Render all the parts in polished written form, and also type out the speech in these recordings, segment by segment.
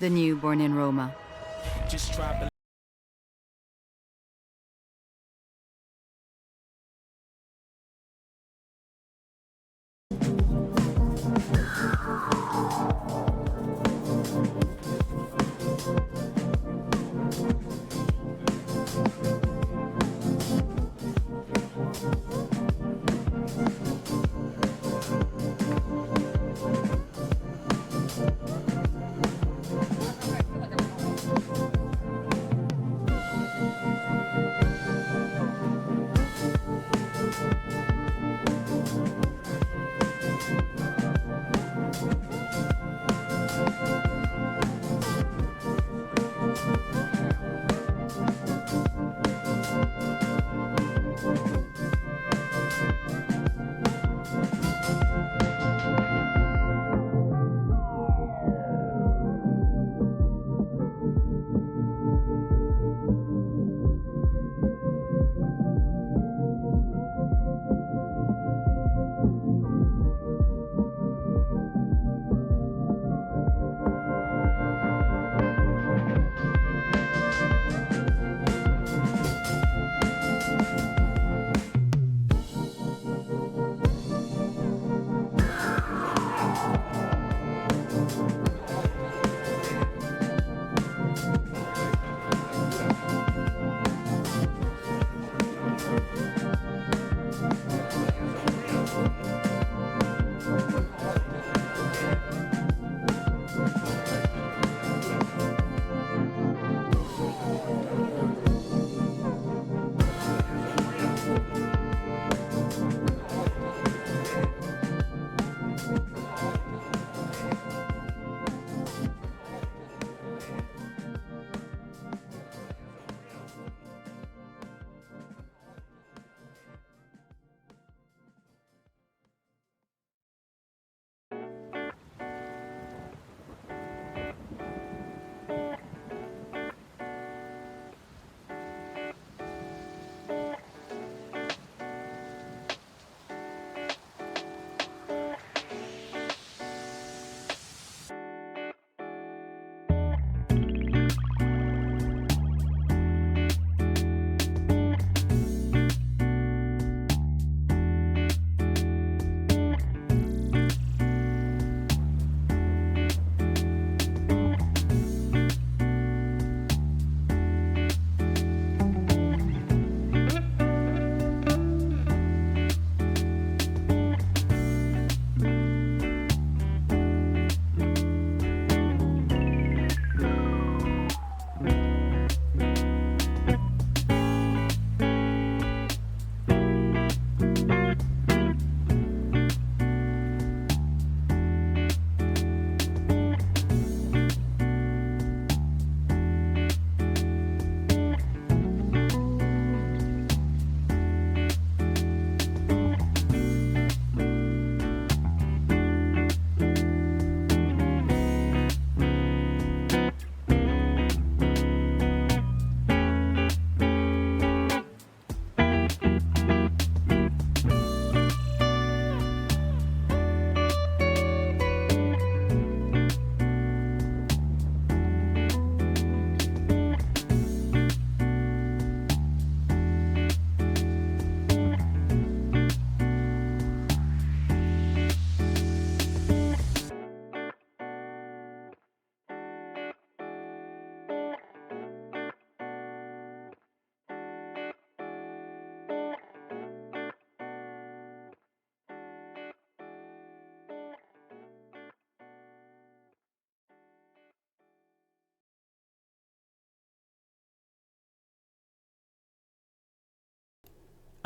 The newborn in Roma. Just drop a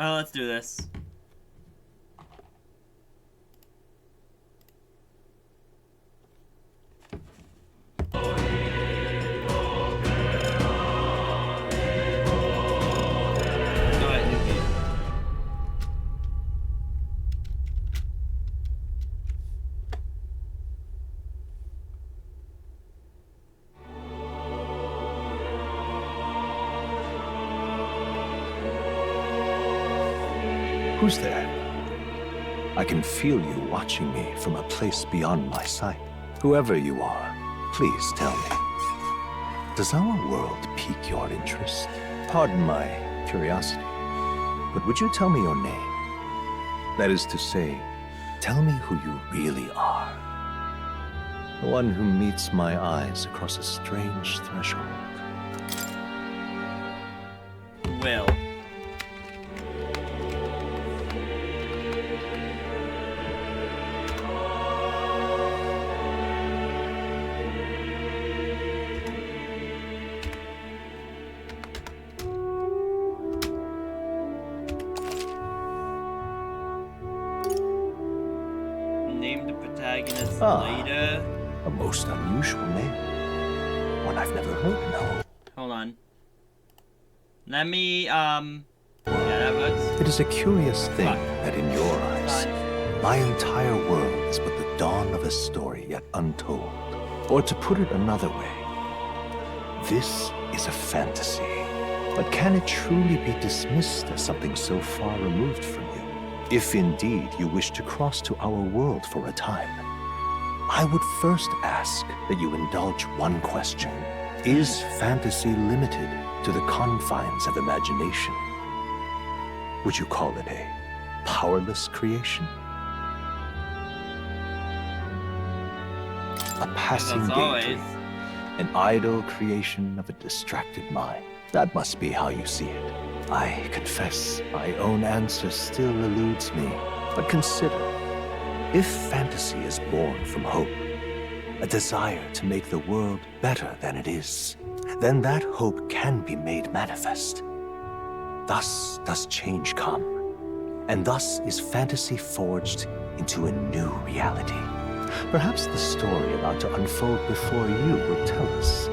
Oh, let's do this. Who's there? I can feel you watching me from a place beyond my sight. Whoever you are, please tell me. Does our world pique your interest? Pardon my curiosity, but would you tell me your name? That is to say, tell me who you really are. The one who meets my eyes across a strange threshold. Will. Name the protagonist later. A most unusual name. One I've never heard, no. Hold on. Let me, yeah, that works. It is a curious thing that in your eyes, my entire world is but the dawn of a story yet untold. Or to put it another way, this is a fantasy. But can it truly be dismissed as something so far removed from you? If indeed you wish to cross to our world for a time, I would first ask that you indulge one question. Is fantasy limited to the confines of imagination? Would you call it a powerless creation? A passing daydream? An idle creation of a distracted mind? That must be how you see it. I confess, my own answer still eludes me. But consider, if fantasy is born from hope, a desire to make the world better than it is, then that hope can be made manifest. Thus does change come, and thus is fantasy forged into a new reality. Perhaps the story about to unfold before you will tell us.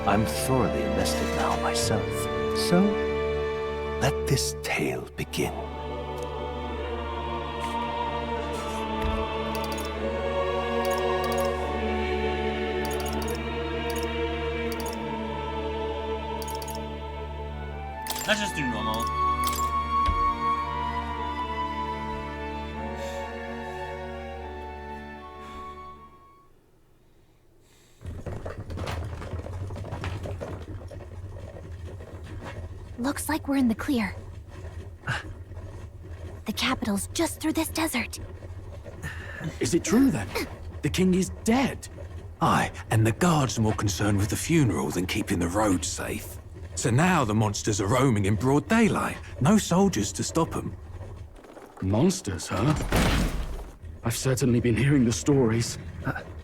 I'm thoroughly invested now myself, so let this tale begin. Let's just do normal. Looks like we're in the clear. The capital's just through this desert. Is it true then? The king is dead? Aye, and the guards are more concerned with the funeral than keeping the roads safe. So now the monsters are roaming in broad daylight. No soldiers to stop them. Monsters, huh? I've certainly been hearing the stories.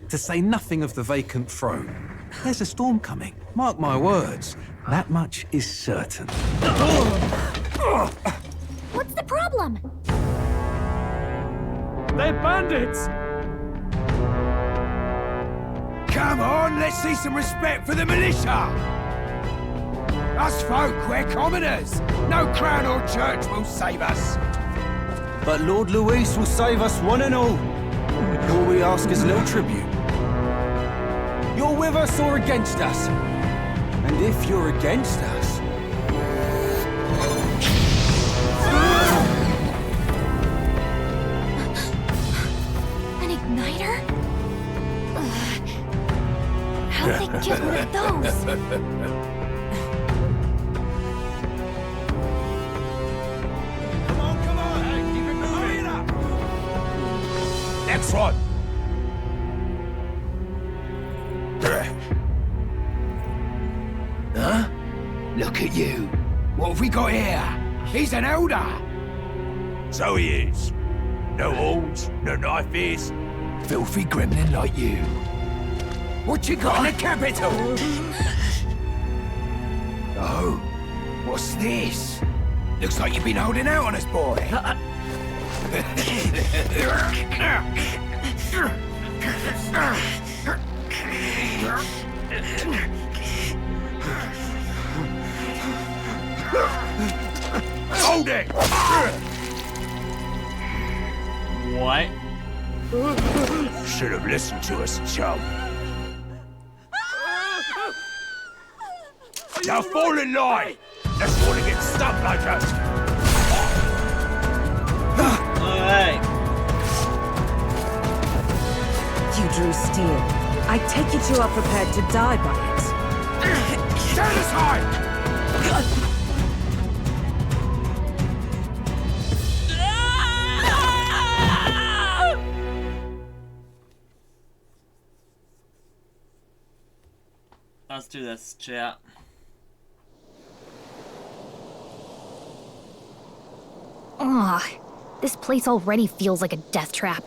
To say nothing of the vacant throne. There's a storm coming. Mark my words. That much is certain. What's the problem? They're bandits! Come on, let's see some respect for the militia! Us folk, we're commoners. No crown or church will save us. But Lord Luis will save us one and all. All we ask is no tribute. You're with us or against us? And if you're against us... An igniter? How'd they get one of those? Next one. Huh? Look at you. What have we got here? He's an elder. So he is. No horns, no knife ears. Filthy gremlin like you. What you got in the capital? Oh, what's this? Looks like you've been holding out on us, boy. Hold it! What? Should have listened to us, chum. Now fall in line! Let's want to get stuck like us. Alright. You drew steel. I take it you are prepared to die by it. Stand aside! Let's do this, chat. Ugh, this place already feels like a death trap.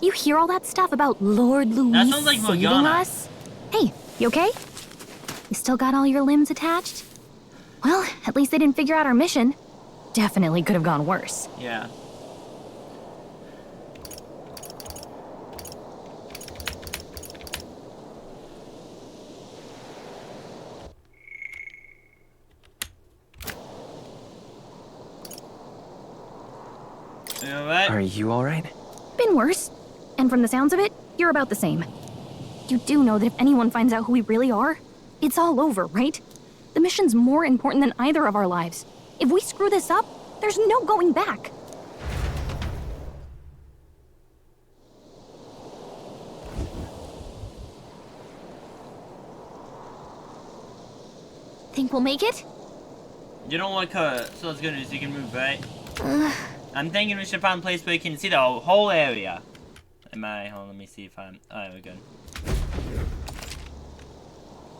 You hear all that stuff about Lord Luis sounds like saving Morgana. us? Hey, you okay? You still got all your limbs attached? Well, at least they didn't figure out our mission. Definitely could have gone worse. Yeah. You alright? Are you alright? Been worse. And from the sounds of it, you're about the same. You do know that if anyone finds out who we really are, it's all over, right? The mission's more important than either of our lives. If we screw this up, there's no going back. Think we'll make it? You don't like her, so it's good as you can move, right? I'm thinking we should find a place where you can see the whole area. Am I? Hold on, let me see if I'm... Oh, we're good.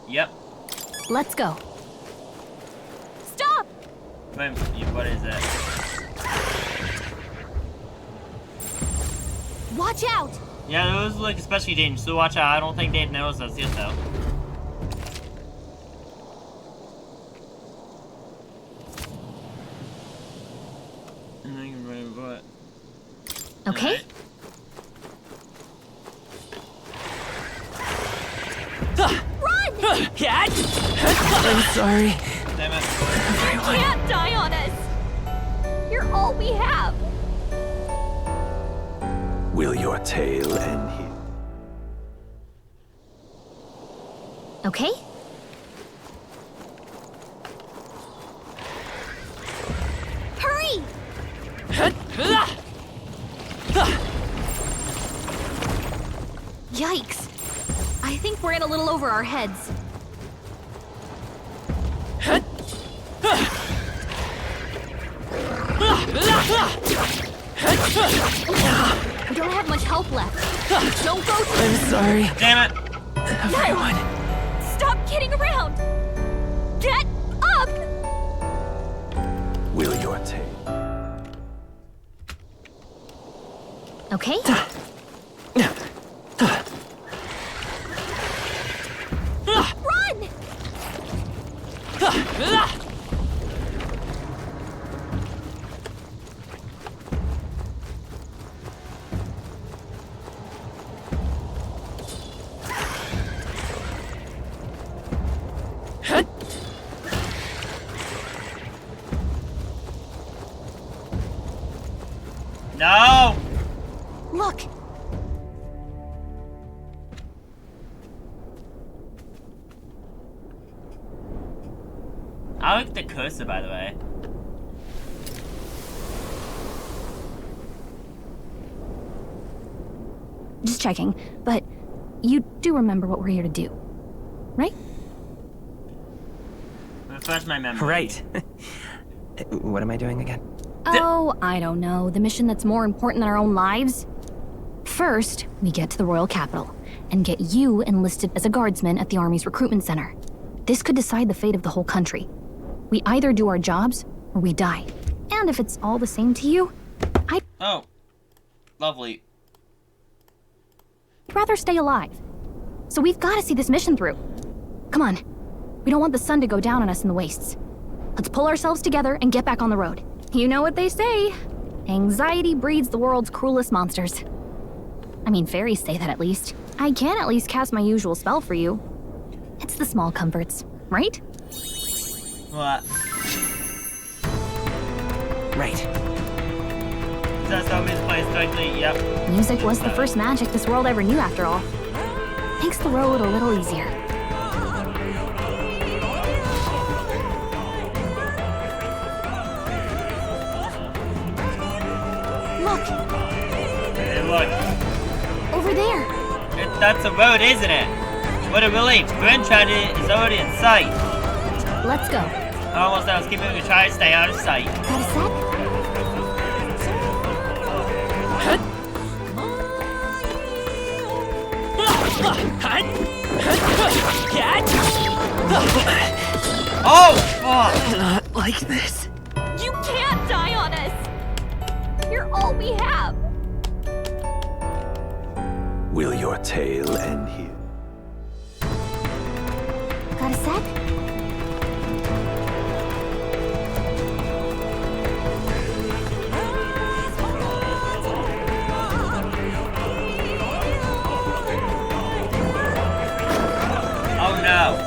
Yep. Let's go. Stop! Wait, what is it? Watch out! Yeah, those look especially dangerous, so watch out. I don't think Dave knows us yet, though. Okay. Run! I'm sorry. Damn it. You can't die on us! You're all we have! Will your tale end here? Okay? Hurry! Yikes. I think we're in a little over our heads. We don't have much help left. Don't go too... I'm sorry. Damn it. Everyone. Stop kidding around! Get up! Will your tale? Okay? Run! No! Look! I like the cursor, by the way. Just checking, but you do remember what we're here to do, right? Refresh my memory. Right. What am I doing again? Oh, I don't know. The mission that's more important than our own lives? First, we get to the royal capital and get you enlisted as a guardsman at the army's recruitment center. This could decide the fate of the whole country. We either do our jobs or we die. And if it's all the same to you, I'd Oh. Lovely. rather stay alive. So we've got to see this mission through. Come on. We don't want the sun to go down on us in the wastes. Let's pull ourselves together and get back on the road. You know what they say. Anxiety breeds the world's cruelest monsters. I mean, fairies say that at least. I can at least cast my usual spell for you. It's the small comforts, right? What? Right. That's how we play strictly, yep. Music was the first magic this world ever knew, after all. Makes the road a little easier. Look! Hey, look. Over there! That's a road, isn't it? What a relief. Grimshire is already in sight. Let's go. Almost I was keeping moving, try to stay out of sight. Got a sec? Oh, fuck! Not like this. You can't die on us! You're all we have! Will your tale end here? Got a sec? Oh no!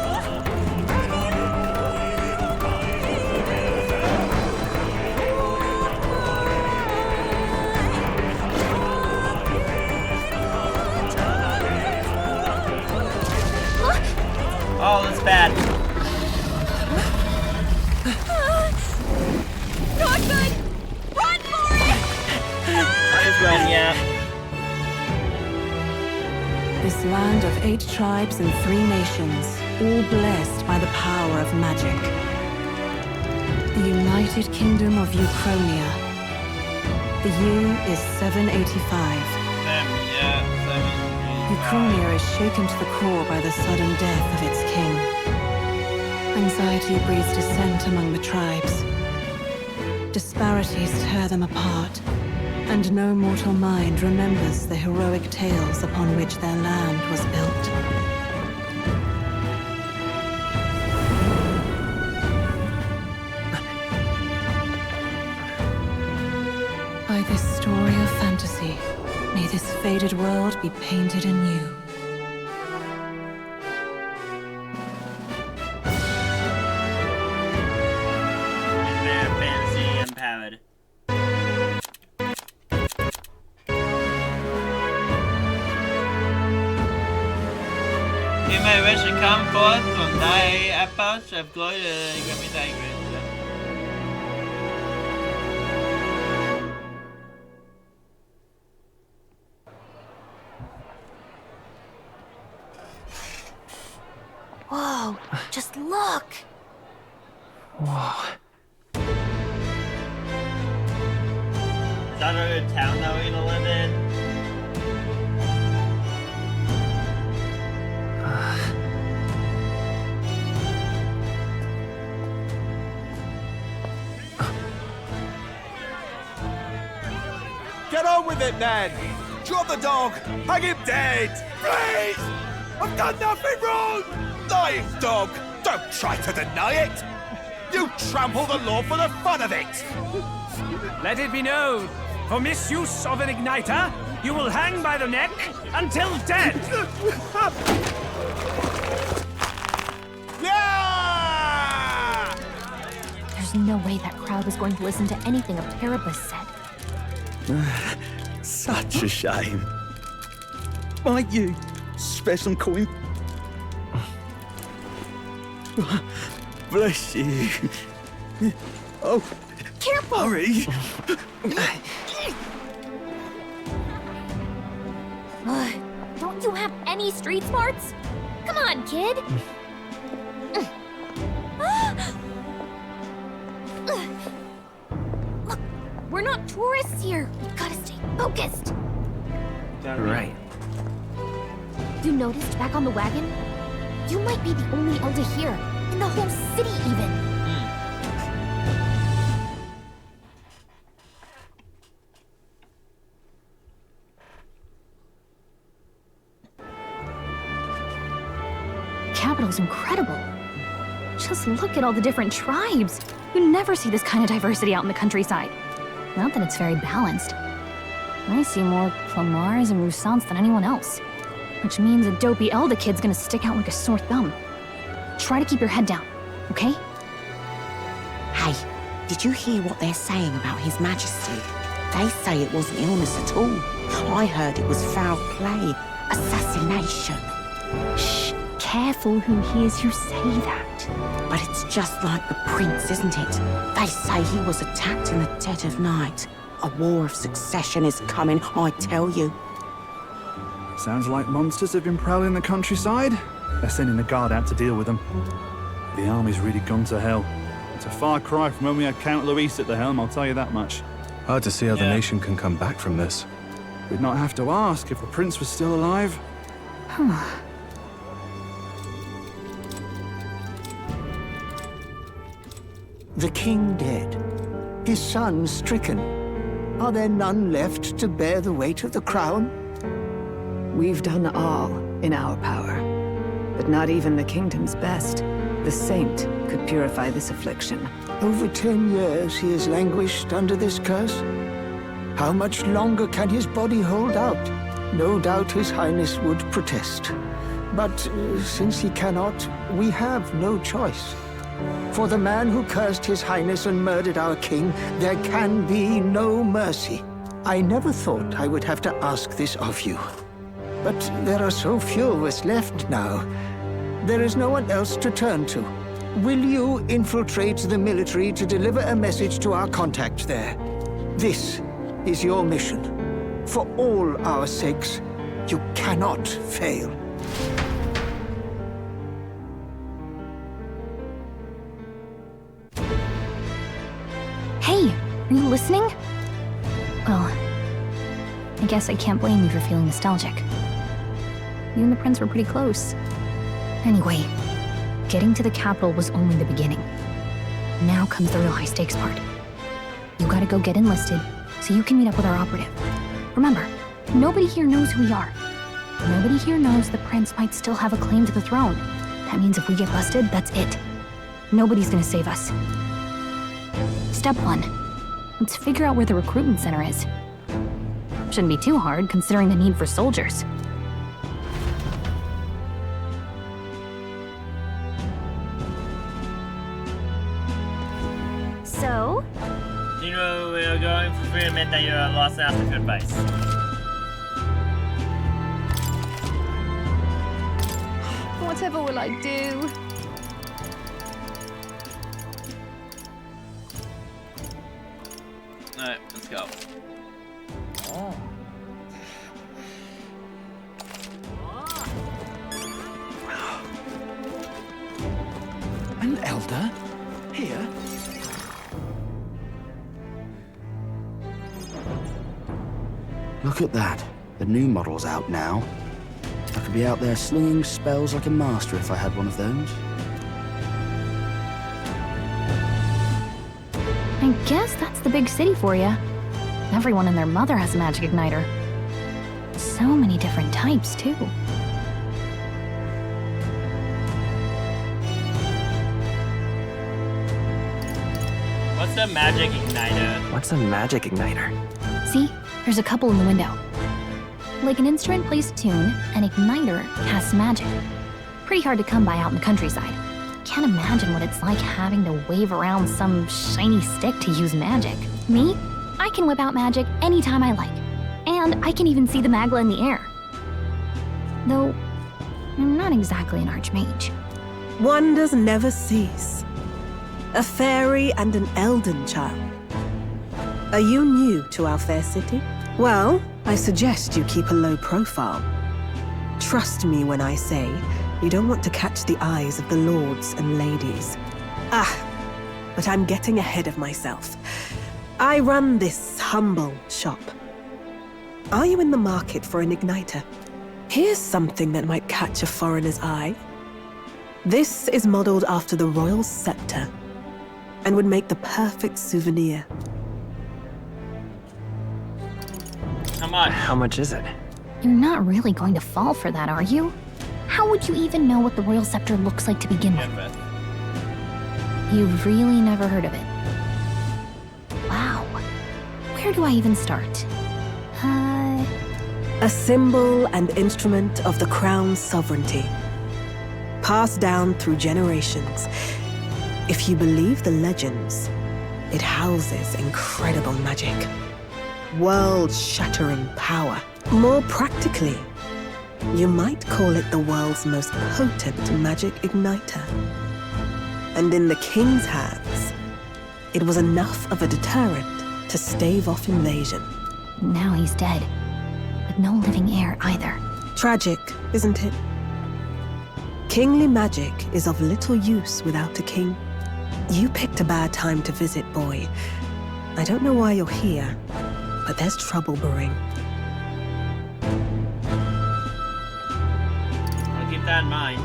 Oh, that's bad. Not good! Run for it! Just run, yeah. This land of 8 tribes and 3 nations, all blessed by the power of magic. The United Kingdom of Uchronia. The year is 785. Uchronia is shaken to the core by the sudden death of its king. Anxiety breeds dissent among the tribes. Disparities tear them apart, and no mortal mind remembers the heroic tales upon which their land was built. By this story of fantasy, may this faded world be painted anew. Fantasy empowered. You may wish to come forth from thy epoch of glory to give me thy grace. Whoa, just look! Whoa. Is that a good town that we're gonna live in? Get on with it, then! Drop the dog! Hang him dead! Please! I've done nothing wrong! Lying dog! Don't try to deny it! You trample the law for the fun of it! Let it be known, for misuse of an igniter, you will hang by the neck until dead! Yeah! There's no way that crowd was going to listen to anything a Paribus said. Such a shame. Might you spare some coin? Bless you. Oh, Careful! hurry. Don't you have any street smarts? Come on, kid! Look, we're not tourists here. We gotta stay focused. Right. You noticed back on the wagon? You might be the only elder here, in the whole city even. Capital's incredible. Just look at all the different tribes. You never see this kind of diversity out in the countryside. Not that it's very balanced. I see more Clamars and Roussants than anyone else. Which means a dopey Elda kid's gonna stick out like a sore thumb. Try to keep your head down, okay? Hey, did you hear what they're saying about His Majesty? They say it wasn't illness at all. I heard it was foul play, assassination. Shh, careful who hears you say that. But it's just like the prince, isn't it? They say he was attacked in the dead of night. A war of succession is coming, I tell you. Sounds like monsters have been prowling the countryside. They're sending the guard out to deal with them. The army's really gone to hell. It's a far cry from when we had Count Luis at the helm, I'll tell you that much. Hard to see how the nation can come back from this. We'd not have to ask if the prince was still alive. The king dead, his son stricken. Are there none left to bear the weight of the crown? We've done all in our power, but not even the kingdom's best, the saint, could purify this affliction. Over 10 years he has languished under this curse. How much longer can his body hold out? No doubt His Highness would protest. But since he cannot, we have no choice. For the man who cursed His Highness and murdered our king, there can be no mercy. I never thought I would have to ask this of you. But there are so few of us left now. There is no one else to turn to. Will you infiltrate the military to deliver a message to our contact there? This is your mission. For all our sakes, you cannot fail. Hey, are you listening? Well, I guess I can't blame you for feeling nostalgic. You and the prince were pretty close. Anyway, getting to the capital was only the beginning. Now comes the real high-stakes part. You gotta go get enlisted, so you can meet up with our operative. Remember, nobody here knows who we are. Nobody here knows the prince might still have a claim to the throne. That means if we get busted, that's it. Nobody's gonna save us. Step 1. Let's figure out where the recruitment center is. Shouldn't be too hard, considering the need for soldiers. So? You know we're going for free admit that you're a lost after good base. Whatever will I do? Alright, let's go. Oh. An elder? Here? Look at that. The new model's out now. I could be out there slinging spells like a master if I had one of those. I guess that's the big city for you. Everyone and their mother has a magic igniter. So many different types, too. What's a magic igniter? What's a magic igniter? See? There's a couple in the window. Like an instrument plays a tune, an igniter casts magic. Pretty hard to come by out in the countryside. Can't imagine what it's like having to wave around some shiny stick to use magic. Me? I can whip out magic anytime I like. And I can even see the magla in the air. Though, I'm not exactly an archmage. Wonders never cease. A fairy and an elden child. Are you new to our fair city? Well, I suggest you keep a low profile. Trust me when I say you don't want to catch the eyes of the lords and ladies. But I'm getting ahead of myself. I run this humble shop. Are you in the market for an igniter? Here's something that might catch a foreigner's eye. This is modeled after the royal scepter and would make the perfect souvenir. How much? How much is it? You're not really going to fall for that, are you? How would you even know what the royal scepter looks like to begin with? You've really never heard of it? Wow. Where do I even start? A symbol and instrument of the crown's sovereignty, passed down through generations. If you believe the legends, it houses incredible magic, world-shattering power. More practically, you might call it the world's most potent magic igniter. And in the king's hands, it was enough of a deterrent to stave off invasion. Now he's dead. With no living heir either. Tragic, isn't it? Kingly magic is of little use without a king. You picked a bad time to visit, boy. I don't know why you're here, but there's trouble brewing. I'll keep that in mind.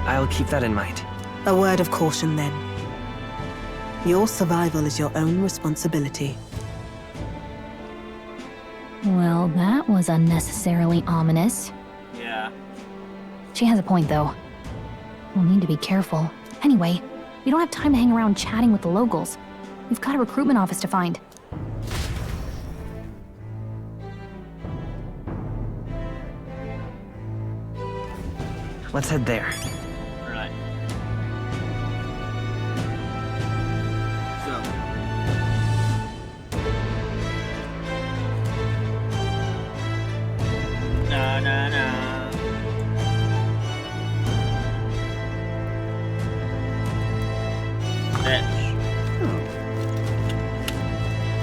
I'll keep that in mind. A word of caution, then. Your survival is your own responsibility. Well, that was unnecessarily ominous. Yeah. She has a point, though. We'll need to be careful. Anyway, we don't have time to hang around chatting with the locals. We've got a recruitment office to find. Let's head there. Right. So. No.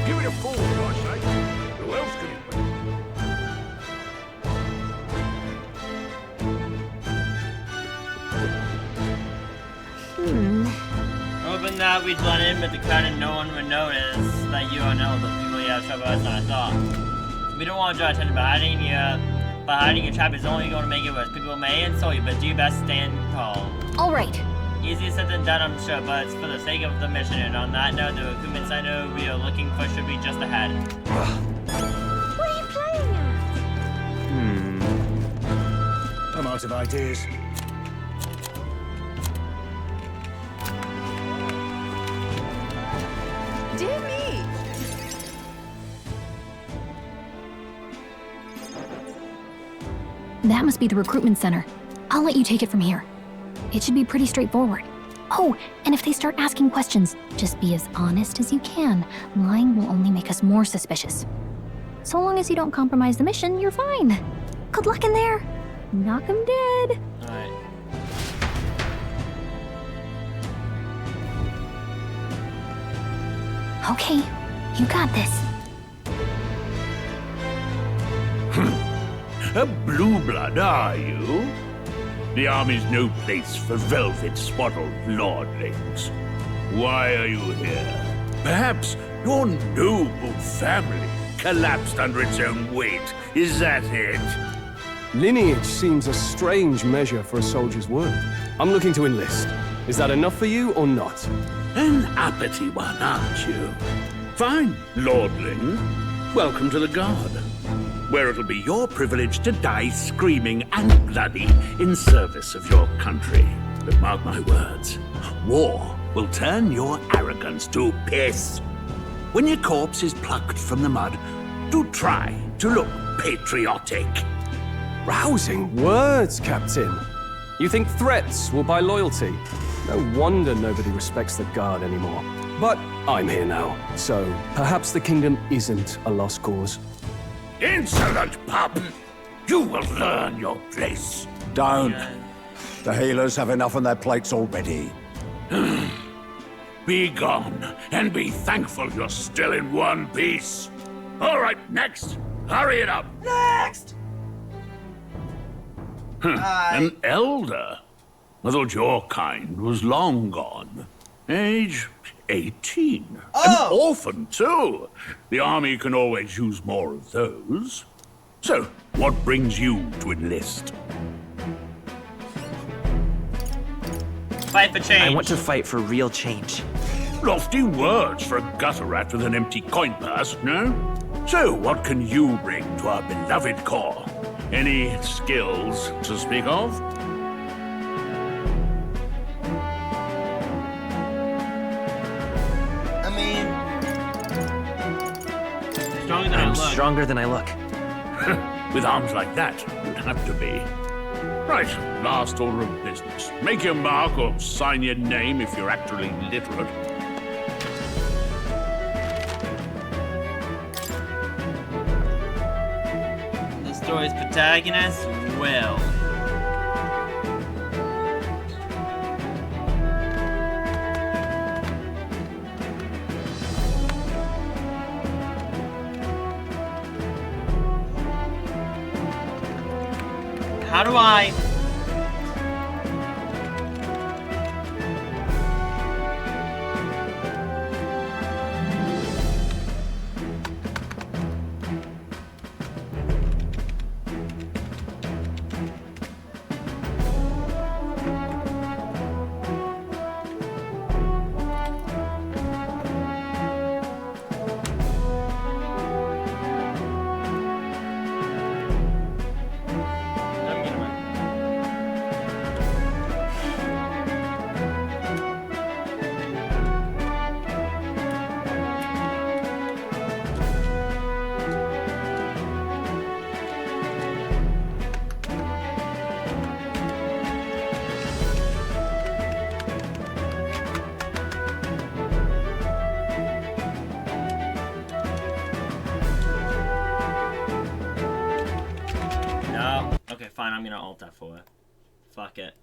Give it a fall, I say. Who else can it be? Hoping that we'd run in with the crowd and no one would notice that you are an elder. People you have trouble as I thought. We don't want to draw attention, but hiding your trap is only going to make it worse. People may insult you, but do your best to stand tall. All right. Easier said than done, I'm sure, but it's for the sake of the mission. And on that note, the recruitment center we are looking for should be just ahead. What are you playing at? I'm out of ideas. Dear me! That must be the recruitment center. I'll let you take it from here. It should be pretty straightforward. Oh, and if they start asking questions, just be as honest as you can. Lying will only make us more suspicious. So long as you don't compromise the mission, you're fine. Good luck in there. Knock 'em dead. Alright. Okay, you got this. A blue blood, are you? The army's no place for velvet-swaddled lordlings. Why are you here? Perhaps your noble family collapsed under its own weight. Is that it? Lineage seems a strange measure for a soldier's worth. I'm looking to enlist. Is that enough for you or not? An uppity one, aren't you? Fine, lordling. Welcome to the Guard, where it'll be your privilege to die screaming and bloody in service of your country. But mark my words, war will turn your arrogance to piss. When your corpse is plucked from the mud, do try to look patriotic. Rousing words, Captain. You think threats will buy loyalty? No wonder nobody respects the Guard anymore. But I'm here now, so perhaps the kingdom isn't a lost cause. Insolent pup! You will learn your place. Don't. The healers have enough on their plates already. Be gone, and be thankful you're still in one piece. All right, next. Hurry it up. Next! An elder? I thought your kind was long gone. Age 18. An orphan, too. The army can always use more of those. So, what brings you to enlist? Fight for change. I want to fight for real change. Lofty words for a gutter rat with an empty coin purse, no? So, what can you bring to our beloved corps? Any skills to speak of? Stronger than I I'm look. stronger than I look. With arms like that, you'd have to be. Right, last order of business. Make your mark or sign your name if you're actually literate. The story's protagonist, Will. How do I... No. Okay, fine, I'm gonna alt F4. Fuck it.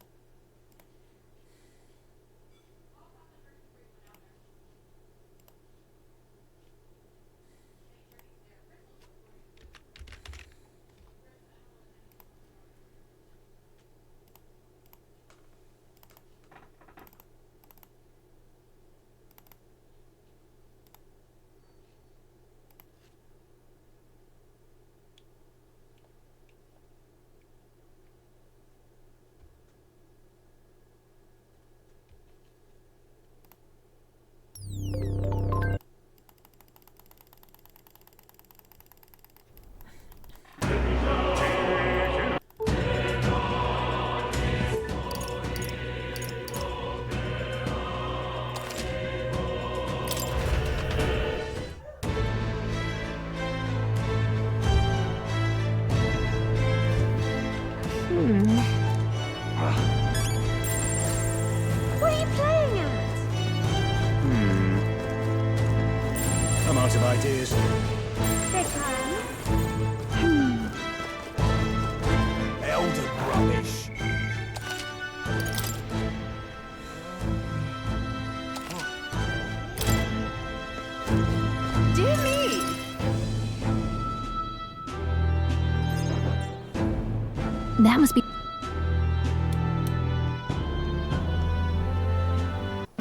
What are you playing at? I'm out of ideas. Big man. Elder rubbish. Dear me! That must be.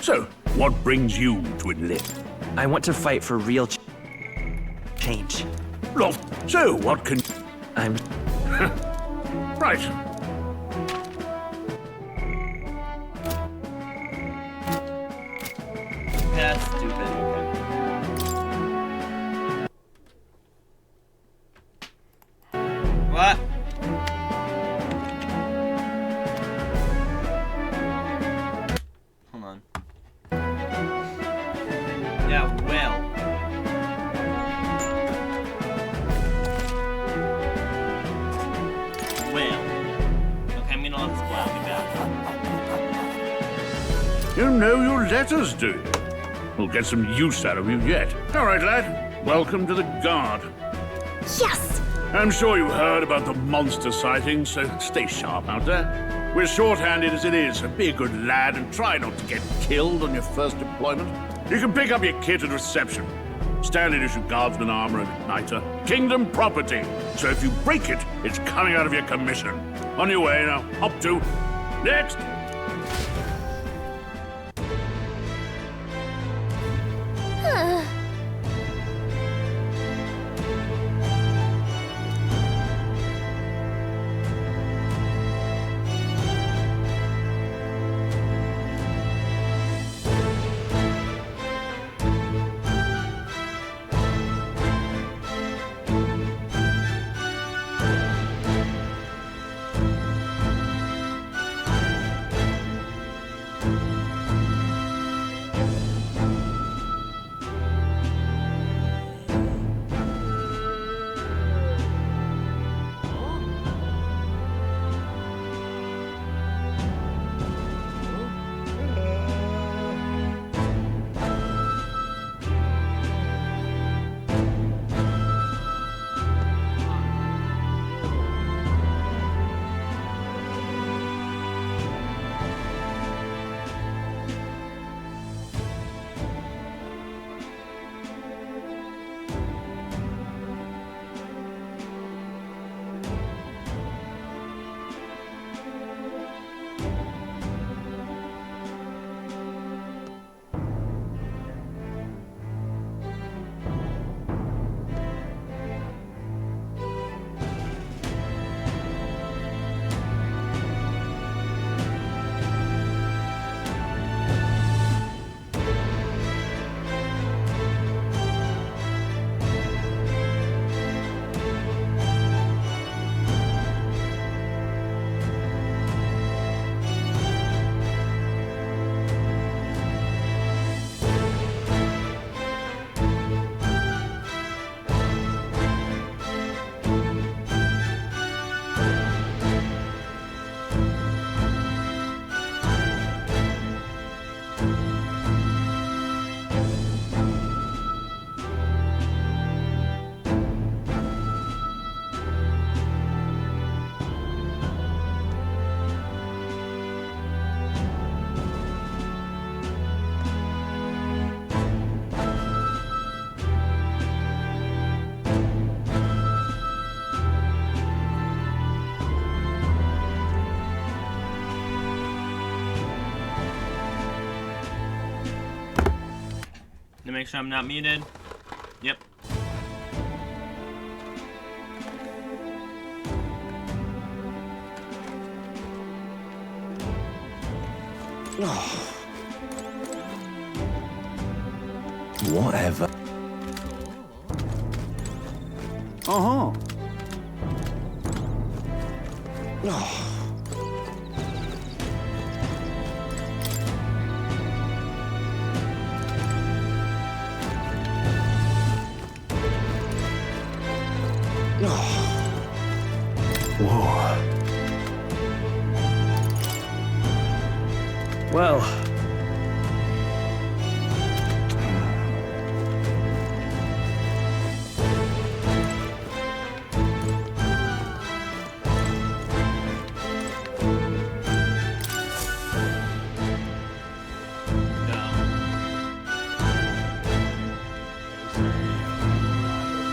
So, what brings you to enlist? I want to fight for real change. Look, so what can... I'm... Right. That's stupid, okay. What? Hold on. Yeah, well. Well. Okay, I'm gonna let this play. I'll be back. You know your letters, do you? We'll get some use out of you yet. All right, lad. Welcome to the Guard. Yes! I'm sure you heard about the monster sightings, so stay sharp out there. We're short-handed as it is, so be a good lad and try not to get killed on your first deployment. You can pick up your kit at reception. Standard issue guardsman armor and igniter. Kingdom property. So if you break it, it's coming out of your commission. On your way now. Up to. Next! To make sure I'm not muted. Yep. Whatever. Uh-huh. Whoa. Well.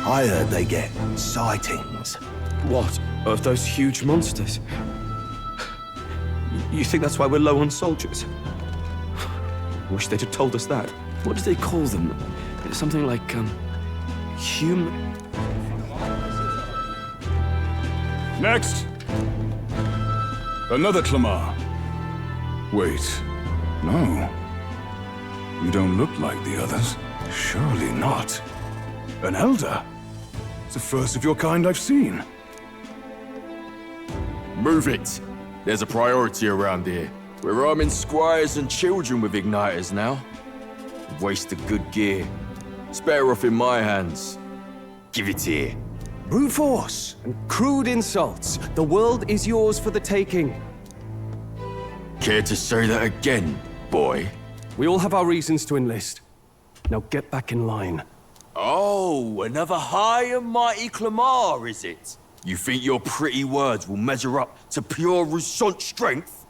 I heard they get sightings. What? Of those huge monsters? You think that's why we're low on soldiers? Wish they'd have told us that. What do they call them? Something like, human... Next! Another Clamar. Wait, no. You don't look like the others. Surely not. An elder? It's the first of your kind I've seen. Move it. There's a priority around here. We're arming squires and children with igniters now. Waste of good gear. It's better off in my hands. Give it here. Brute force and crude insults. The world is yours for the taking. Care to say that again, boy? We all have our reasons to enlist. Now get back in line. Oh, another high and mighty Clamar, is it? You think your pretty words will measure up to pure Rousant strength?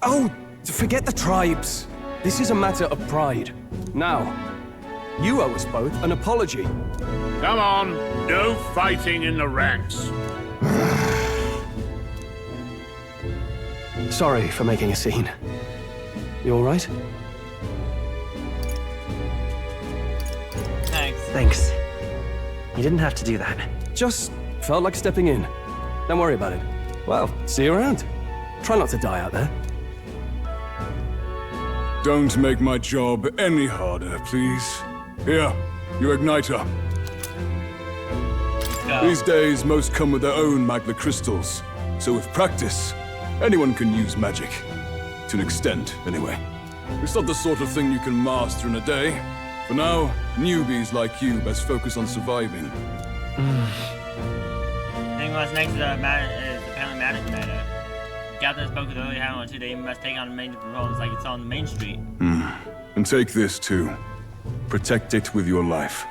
Oh, forget the tribes. This is a matter of pride. Now, you owe us both an apology. Come on, no fighting in the ranks. Sorry for making a scene. You all right? Thanks. You didn't have to do that. Just felt like stepping in. Don't worry about it. Well, see you around. Try not to die out there. Don't make my job any harder, please. Here, you igniter. These days, most come with their own magna crystals. So with practice, anyone can use magic. To an extent, anyway. It's not the sort of thing you can master in a day. For now, newbies like you best focus on surviving. Thing what's next is apparently magic matter. Captain spoke with earlier how on today you must take on main patrols like it's on Main Street. And take this too. Protect it with your life.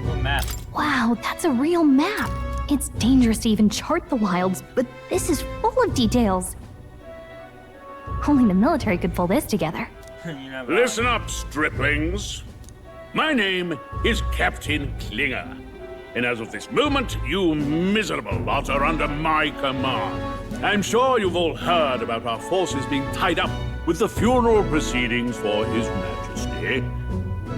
Little map. Wow, that's a real map. It's dangerous to even chart the wilds, but this is full of details. Only the military could pull this together. Listen up, striplings. My name is Captain Klinger. And as of this moment, you miserable lot are under my command. I'm sure you've all heard about our forces being tied up with the funeral proceedings for His Majesty.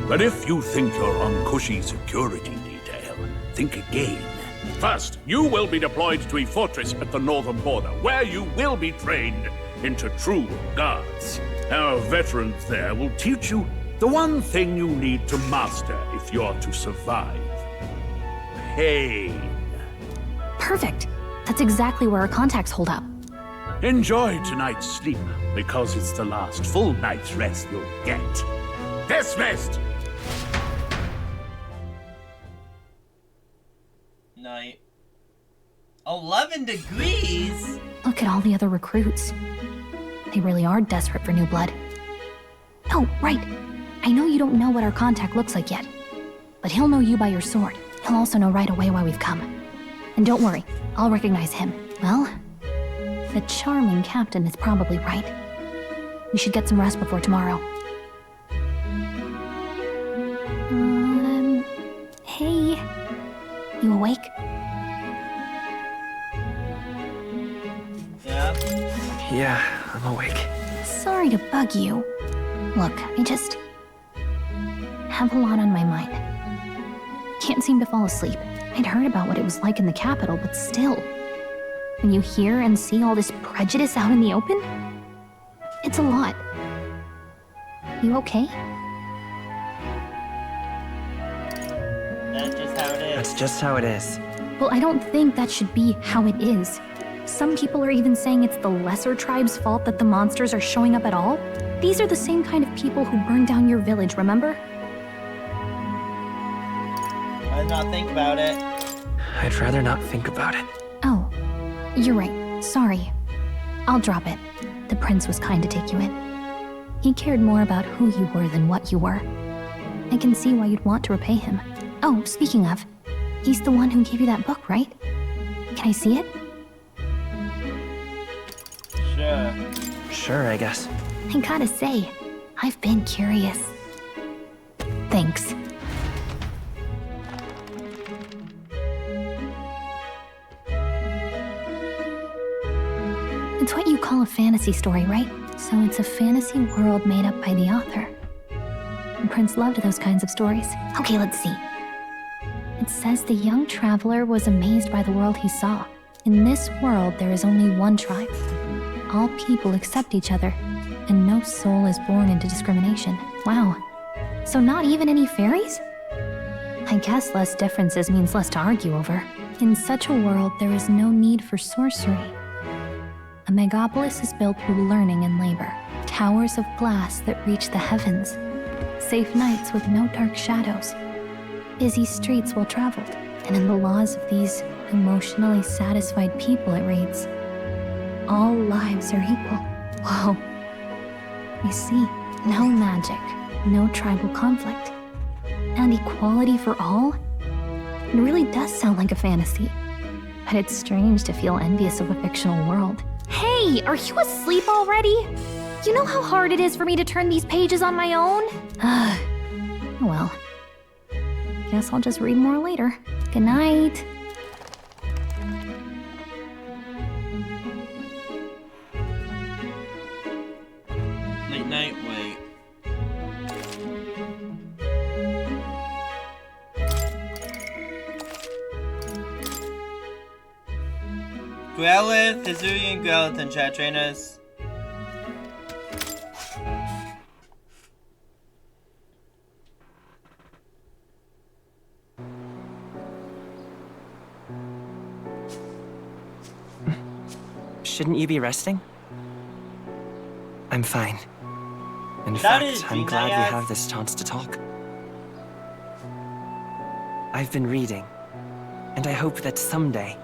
But if you think you're on cushy security detail, think again. First, you will be deployed to a fortress at the northern border, where you will be trained into true guards. Our veterans there will teach you the one thing you need to master if you're to survive. Pain. Perfect. That's exactly where our contacts hold up. Enjoy tonight's sleep, because it's the last full night's rest you'll get. Dismissed! Night. 11 degrees? Look at all the other recruits. They really are desperate for new blood. Oh, right. I know you don't know what our contact looks like yet, but he'll know you by your sword. He'll also know right away why we've come. And don't worry, I'll recognize him. Well, the charming captain is probably right. We should get some rest before tomorrow. Hey. You awake? Yeah, I'm awake. Sorry to bug you. Look, I just have a lot on my mind. Can't seem to fall asleep. I'd heard about what it was like in the capital, but still. When you hear and see all this prejudice out in the open, it's a lot. You okay? That's just how it is. That's just how it is. Well, I don't think that should be how it is. Some people are even saying it's the lesser tribe's fault that the monsters are showing up at all. These are the same kind of people who burned down your village, remember? I did not think about it. I'd rather not think about it. Oh, you're right. Sorry. I'll drop it. The prince was kind to take you in. He cared more about who you were than what you were. I can see why you'd want to repay him. Oh, speaking of, he's the one who gave you that book, right? Can I see it? Sure. Sure, I guess. I gotta say, I've been curious. Thanks. It's what you call a fantasy story, right? So it's a fantasy world made up by the author. And Prince loved those kinds of stories. Okay, let's see. It says the young traveler was amazed by the world he saw. In this world, there is only one tribe. All people accept each other, and no soul is born into discrimination. Wow. So not even any fairies? I guess less differences means less to argue over. In such a world, there is no need for sorcery. A megapolis is built through learning and labor. Towers of glass that reach the heavens. Safe nights with no dark shadows. Busy streets well traveled. And in the laws of these emotionally satisfied people, it reads, all lives are equal. Whoa. I see. No magic, no tribal conflict, and equality for all? It really does sound like a fantasy. But it's strange to feel envious of a fictional world. Hey, are you asleep already? You know how hard it is for me to turn these pages on my own? Well, guess I'll just read more later. Good night. Late night, wait. Growlith, Hizurian Growlith, and chat trainers. Shouldn't you be resting? I'm fine. In That is fact, I'm being glad we nice. have this chance to talk. I've been reading, and I hope that someday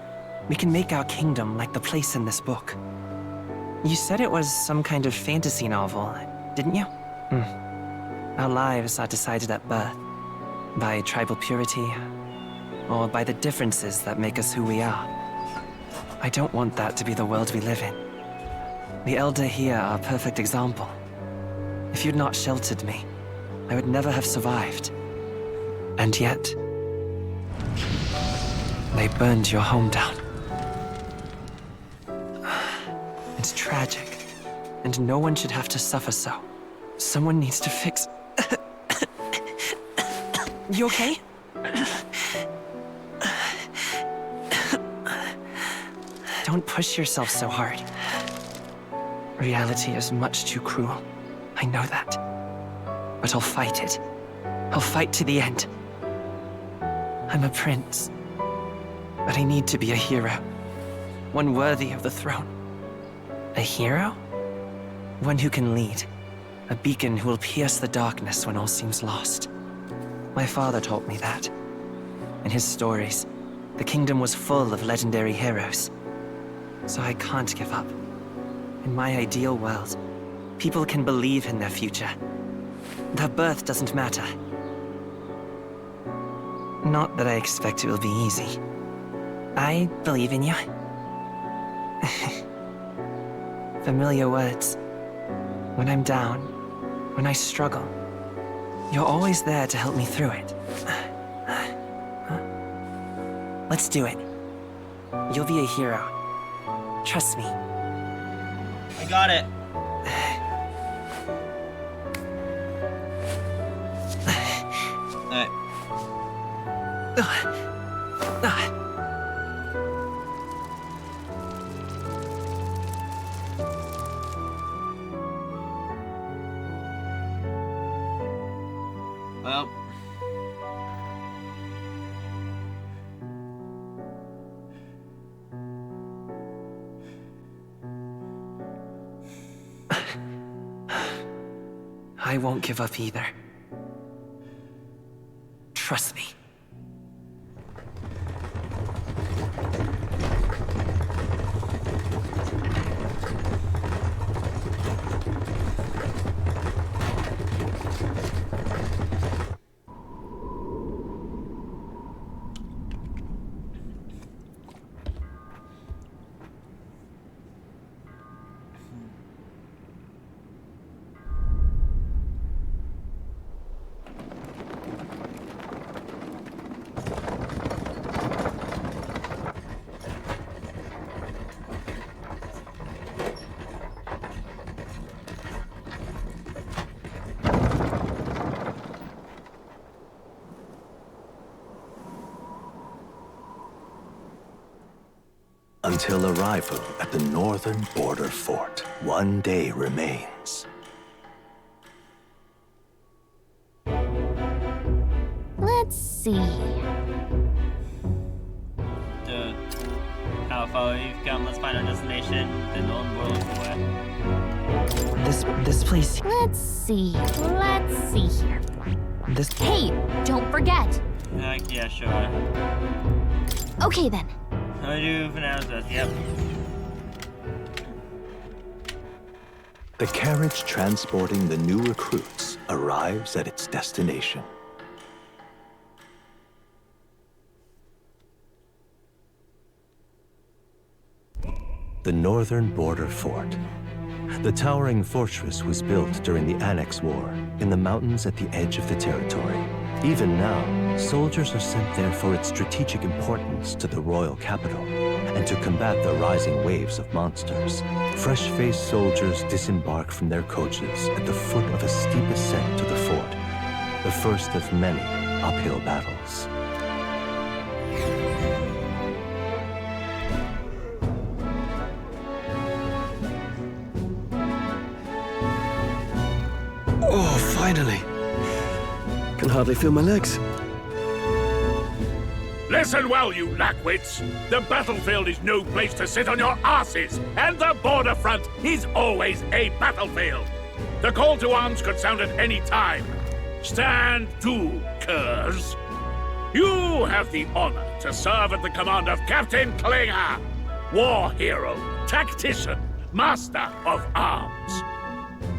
we can make our kingdom like the place in this book. You said it was some kind of fantasy novel, didn't you? Our lives are decided at birth, by tribal purity, or by the differences that make us who we are. I don't want that to be the world we live in. The Elder here are a perfect example. If you'd not sheltered me, I would never have survived. And yet, they burned your home down. It's tragic, and no one should have to suffer so. Someone needs to fix... You okay? Don't push yourself so hard. Reality is much too cruel. I know that. But I'll fight it. I'll fight to the end. I'm a prince. But I need to be a hero. One worthy of the throne. A hero? One who can lead. A beacon who will pierce the darkness when all seems lost. My father taught me that. In his stories, the kingdom was full of legendary heroes. So I can't give up. In my ideal world, people can believe in their future. Their birth doesn't matter. Not that I expect it will be easy. I believe in you. Familiar words. When I'm down, when I struggle, you're always there to help me through it. Let's do it. You'll be a hero. Trust me. I got it. Well. I won't give up either. Trust me. Until arrival at the northern border fort, one day remains. Let's see. How far we've come, let's find our destination, the Northern Border Fort. This place. Let's see here. Hey, don't forget. Yeah, sure. Okay then. I do pronounce this, yep. The carriage transporting the new recruits arrives at its destination. The northern border fort. The towering fortress was built during the Annex War in the mountains at the edge of the territory. Even now, soldiers are sent there for its strategic importance to the royal capital and to combat the rising waves of monsters. Fresh-faced soldiers disembark from their coaches at the foot of a steep ascent to the fort, the first of many uphill battles. Oh, finally. Can hardly feel my legs. Listen well, you lackwits. The battlefield is no place to sit on your asses, and the border front is always a battlefield. The call to arms could sound at any time. Stand to, curs. You have the honor to serve at the command of Captain Klinger, war hero, tactician, master of arms.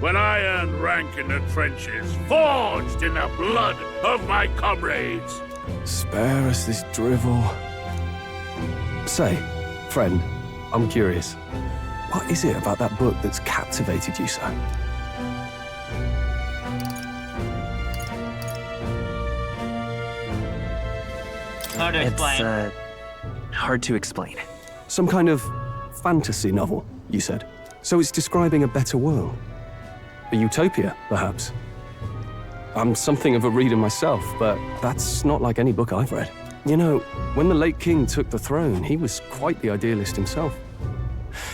When I earned rank in the trenches, forged in the blood of my comrades. Spare us this drivel. Say, friend, I'm curious. What is it about that book that's captivated you so? Hard to explain. It's, hard to explain. Some kind of fantasy novel, you said. So it's describing a better world. A utopia, perhaps. I'm something of a reader myself, but that's not like any book I've read. You know, when the late king took the throne, he was quite the idealist himself.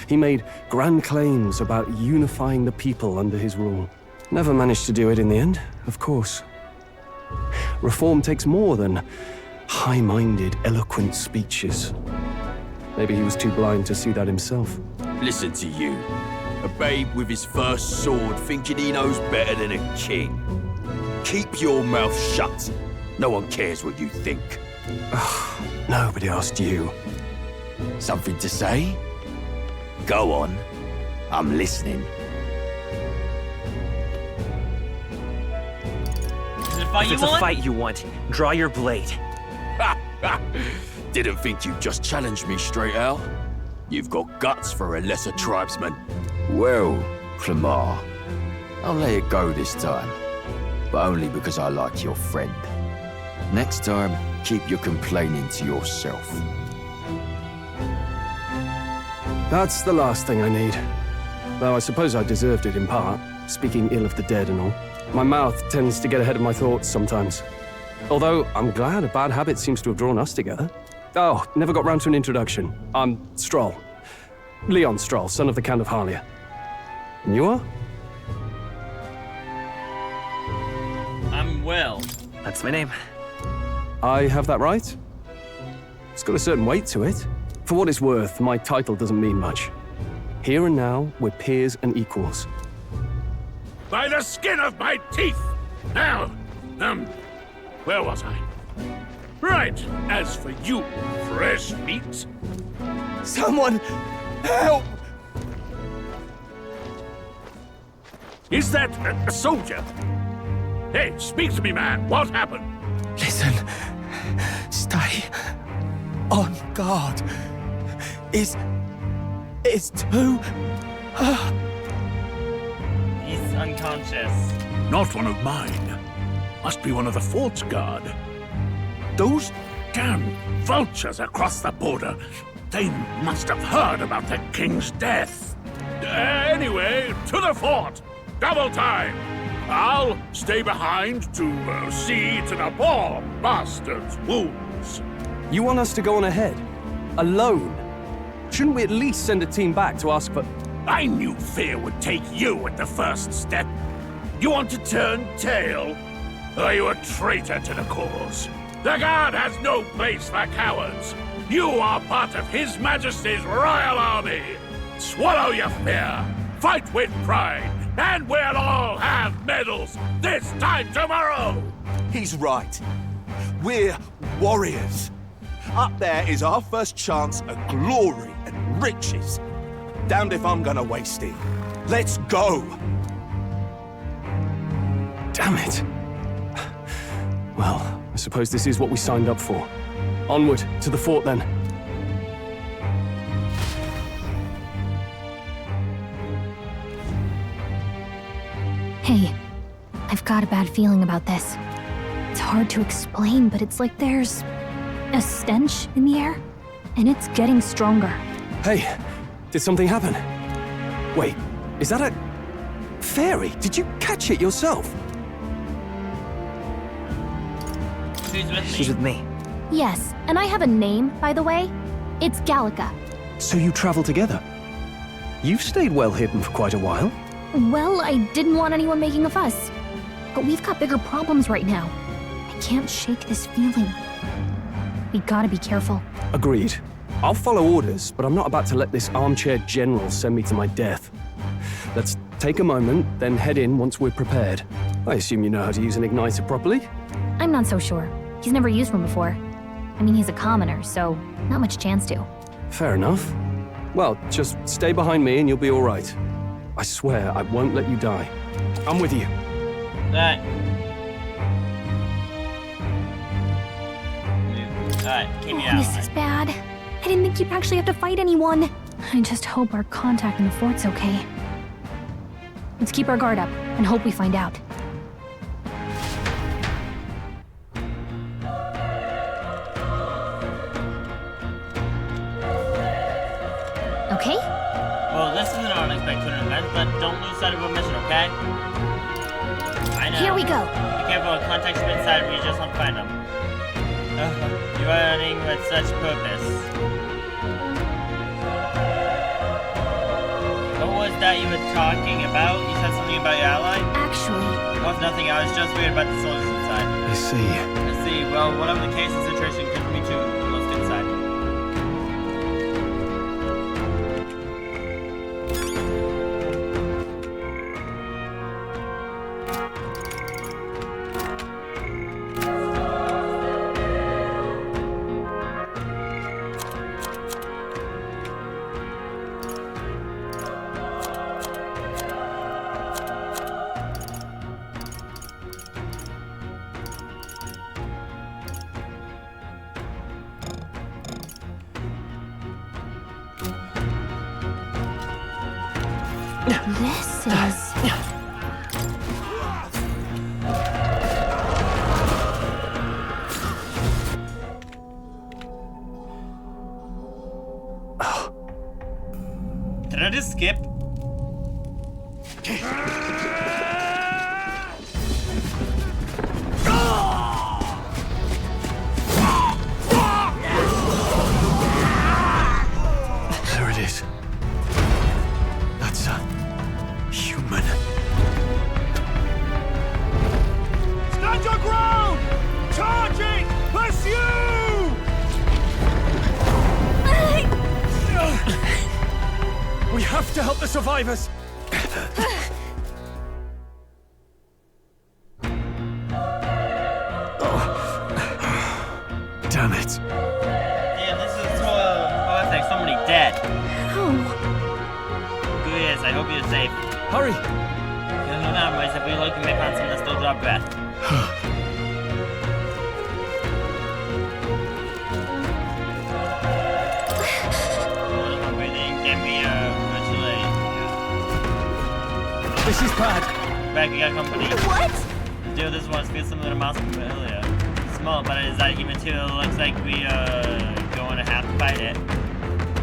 He made grand claims about unifying the people under his rule. Never managed to do it in the end, of course. Reform takes more than high-minded, eloquent speeches. Maybe he was too blind to see that himself. Listen to you. A babe with his first sword thinking he knows better than a king. Keep your mouth shut. No one cares what you think. Nobody asked you. Something to say? Go on. I'm listening. If it's a fight you want, draw your blade. Didn't think you'd just challenge me straight out. You've got guts for a lesser tribesman. Well, Clemar, I'll let it go this time. But only because I like your friend. Next time, keep your complaining to yourself. That's the last thing I need. Though I suppose I deserved it in part, speaking ill of the dead and all. My mouth tends to get ahead of my thoughts sometimes. Although, I'm glad a bad habit seems to have drawn us together. Oh, never got round to an introduction. I'm Stroll. Leon Stroll, son of the Count of Harlia. And you are? I'm Will. That's my name. I have that right? It's got a certain weight to it. For what it's worth, my title doesn't mean much. Here and now, we're peers and equals. By the skin of my teeth! Now, where was I? Right, as for you, fresh meat. Someone help! Is that a soldier? Hey, speak to me, man. What happened? Listen. Stay on guard. It's too... He's unconscious. Not one of mine. Must be one of the fort's guard. Those damn vultures across the border. They must have heard about the king's death. Anyway, to the fort. Double time. I'll stay behind to see to the poor bastard's wounds. You want us to go on ahead? Alone? Shouldn't we at least send a team back to ask for... I knew fear would take you at the first step. You want to turn tail? Are you a traitor to the cause? The Guard has no place for cowards. You are part of His Majesty's Royal Army. Swallow your fear. Fight with pride. And we'll all have medals this time tomorrow! He's right. We're warriors. Up there is our first chance at glory and riches. Damned if I'm gonna waste it. Let's go! Damn it. Well, I suppose this is what we signed up for. Onward, to the fort then. Hey, I've got a bad feeling about this. It's hard to explain, but it's like there's a stench in the air, and it's getting stronger. Hey, did something happen? Wait, is that a... fairy? Did you catch it yourself? She's with me. Yes, and I have a name, by the way. It's Gallica. So you travel together? You've stayed well hidden for quite a while. Well, I didn't want anyone making a fuss. But we've got bigger problems right now. I can't shake this feeling. We gotta be careful. Agreed. I'll follow orders, but I'm not about to let this armchair general send me to my death. Let's take a moment, then head in once we're prepared. I assume you know how to use an igniter properly? I'm not so sure. He's never used one before. I mean, he's a commoner, so not much chance to. Fair enough. Well, just stay behind me and you'll be all right. I swear I won't let you die. I'm with you. Alright, keep me out. This is bad. I didn't think you'd actually have to fight anyone. I just hope our contact in the fort's okay. Let's keep our guard up and hope we find out. Okay? Well, this is an unexpected event, but don't lose sight of our mission, okay? I know. Here we go. Be careful of contacts inside if you just want to find them. You are running with such purpose. What was that you were talking about? You said something about your ally? Actually... It was nothing, I was just worried about the soldiers inside. I see. I see. Well, whatever the case and situation, good for me too. Let's get inside. This is... the survivors! Damn it. Damn, this is so horrific. Somebody dead. Oh. Good is. I hope you're safe. Hurry! There's no time, boys. If we look, we may find someone that still draw breath. This is bad. Back, we got company. What? Dude, this one feels similar to mouse from earlier. Small, but is that human too? It looks like we going to have to fight it.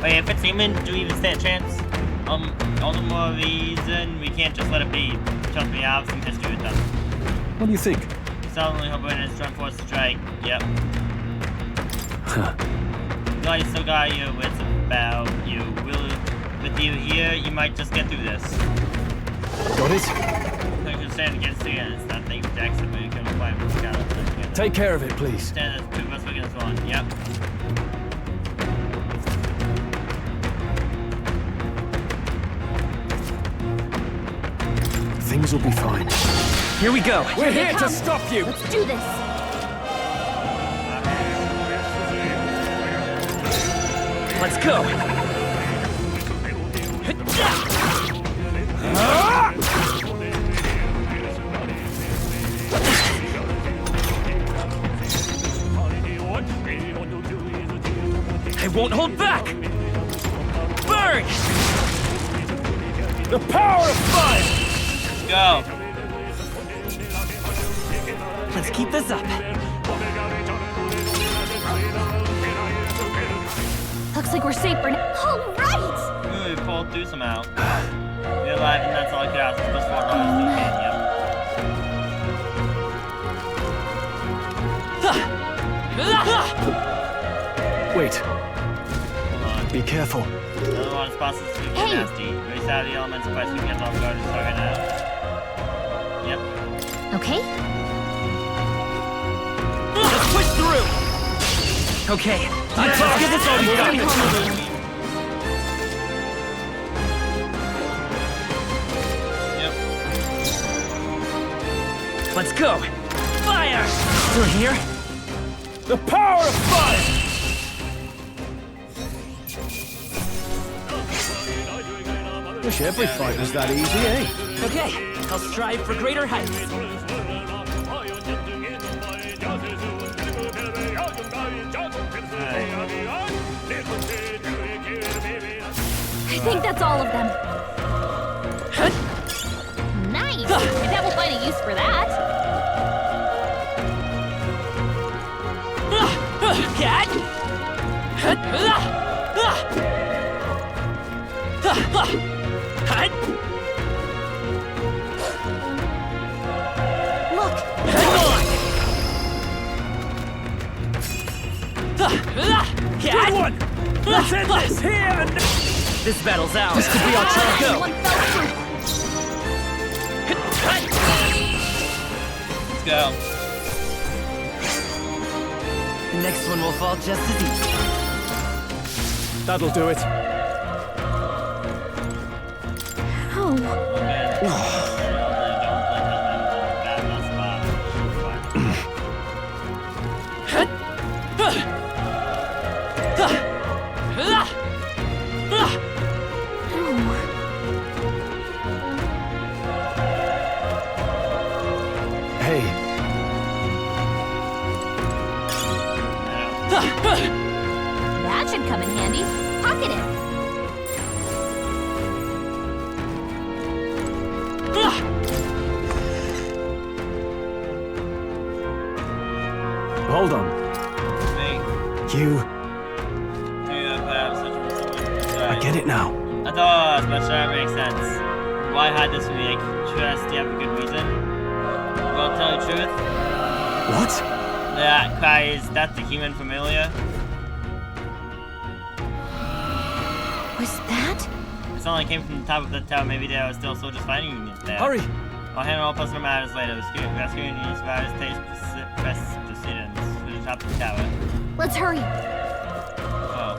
Wait, if it's human, do we even stand a chance? All the more reason we can't just let it be. Trust me, I have some history with them. What do you think? Suddenly hoping it's strong force to strike. Yep. Huh. Glad you still got your wits about you. With you here, you might just get through this. Got it? So you can stand against the end. It's not thing Jackson, but you can fight with Scout. Take care of it, please. Stand as two of us against one. Yep. Things will be fine. Here we go. We're here to stop you. Let's do this. Let's go. I won't hold back! Burn! The power of fire! Let's go. Let's keep this up. Looks like we're safe for now. All right! Ooh, we pulled through somehow. You're alive, and that's all I could ask. It's just 4 dollars. Still can, yep. Wait. Be careful. Another one spots us to get nasty. Race out the elements of price we can get off guard and start right now. Yep. Okay. Let's push through! Okay, let's get this over with. Yep. Let's go! Fire! Through here? The power of fire! Wish every fight was that easy, eh? Okay, I'll strive for greater heights. I think that's all of them. Nice! I bet we'll find a use for that. Cat! Look! Come on! Cat! Good one! Let's end this here and... This battle's ours. This could be our chance. Go! Let's go. The next one will fall just as easy. That'll do it. Oh. Hey. That should come in handy. Pocket it. Hold on. You. I get it now. I thought but sure it makes sense. Why hide this from me? I trust you have a good reason. Well, tell the truth. What? That cry, is that the human familiar? Was that? It sounded like it came from the top of the tower. Maybe there are still soldiers fighting it there. Hurry! I'll handle all personal matters later. Rescuing these virus takes precedence to the top of the tower. Let's hurry. Oh.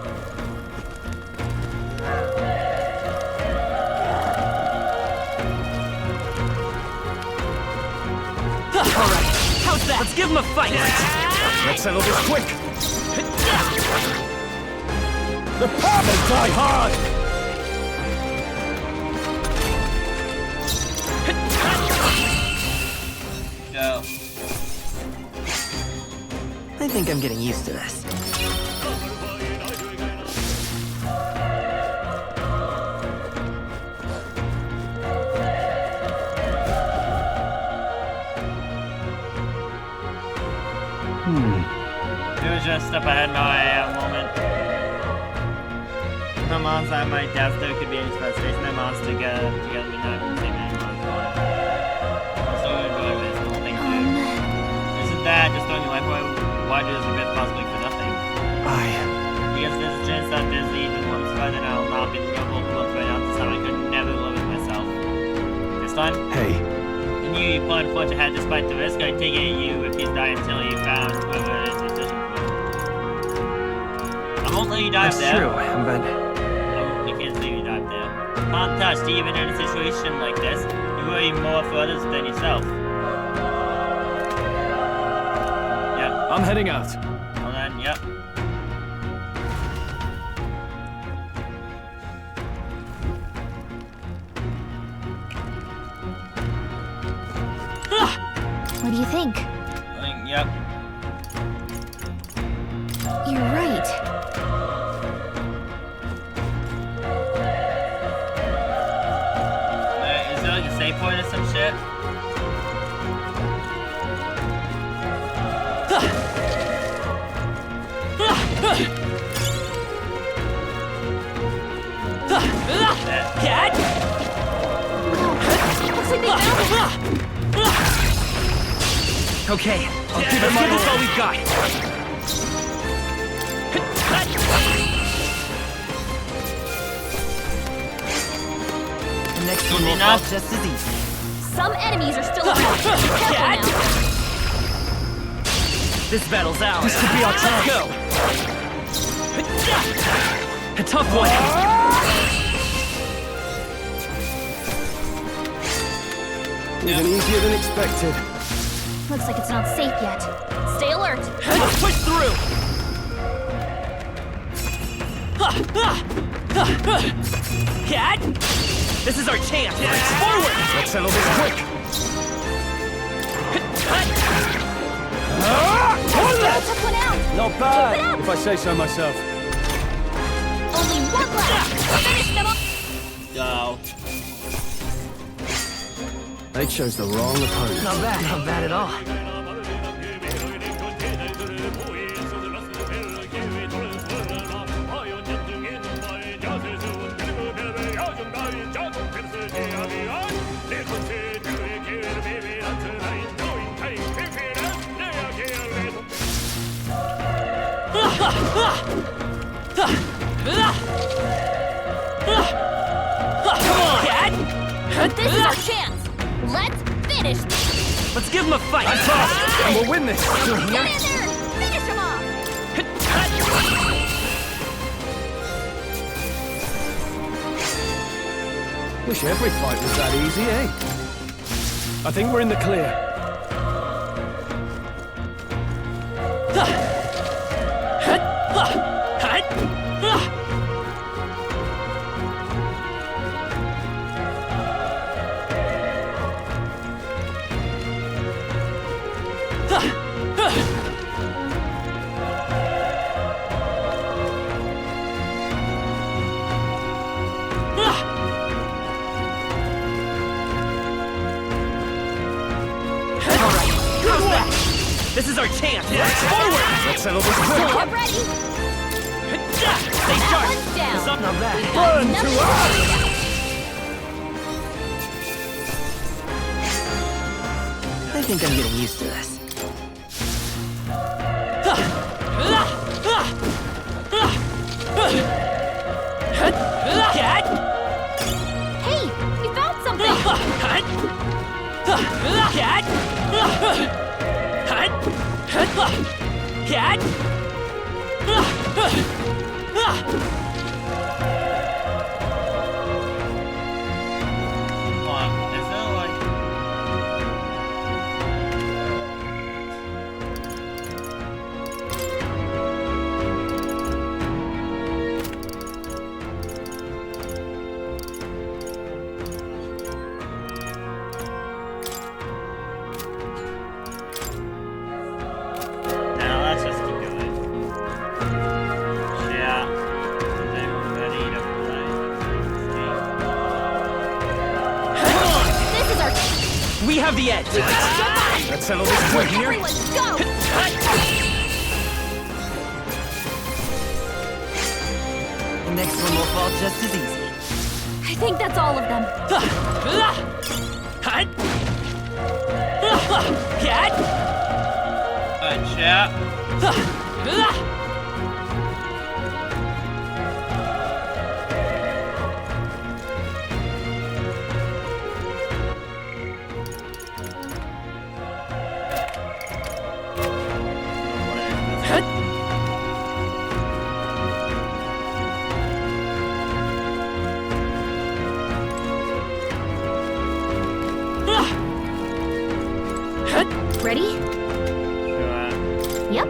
Alright, how's that? Let's give him a fight! Let's settle this quick! The power will die hard! Go. I think I'm getting used to this. It was just up ahead my moment. The monster at my death though could be any specification. The monster together we not even the same animals. I'm so enjoy this whole thing too. Isn't that just throwing your life away? Why do this a bit possibly for nothing? Because there's a chance that there's even once by then I'll not be the noble once by now. This time I could never live with myself. This time? Hey. And you planned forge ahead despite the risk. I take it you refuse to die until you found whoever it is your decision for. I won't let you die up there. That's true, but... You can't leave you die up there. Can't touch, even in a situation like this. You worry more for others than yourself. Yep. I'm heading out. Well then, yep. What do you think? Yep. You're right. Is there like a save point or some shit? Cat! Looks like they found it. Okay, let's give this all we've got. The next one will fall just as easy. Some enemies are still around. Be careful now. This battle's ours. This could be our chance. Let's go. A tough one. Even easier than expected. Looks like it's not safe yet. Stay alert. Let's push through. Cat, this is our chance. Forward. Let's settle this quick! Took one out. Not Keep it bad, up. if I say so myself. Only one left. Finish them off. Go. They chose the wrong opponent. Not bad at all. Come on, Cat. This is our chance. Let's finish. Let's give him a fight. That's us, and we'll win this. Get in there. Finish him off. Wish every fight was that easy, eh? I think we're in the clear. This is our chance. Forward. Let's settle this quick! Get ready. Stay sharp. One's down. It's up, not bad. We've got nothing to worry about. I think I'm getting used to this. Cat! Hey, we found something. Cat! Cat! We have the edge. Let's settle this quick here. Everyone, go! The next one will fall just as easy. I think that's all of them. Chap. Ready? Yep.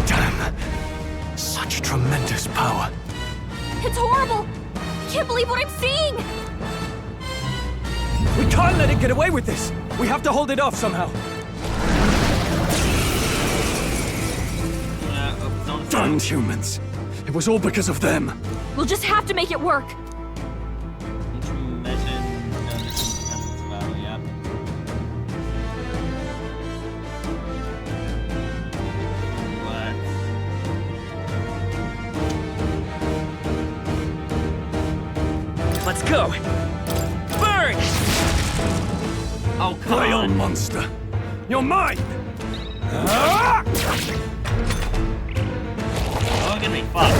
Damn. Such tremendous power. It's horrible! I can't believe what I'm seeing! We can't let it get away with this. We have to hold it off somehow. Damned humans. It was all because of them. We'll just have to make it work. Let's go. Burn! Oh, come Vile on. monster. You're mine! Oh, get me fucked.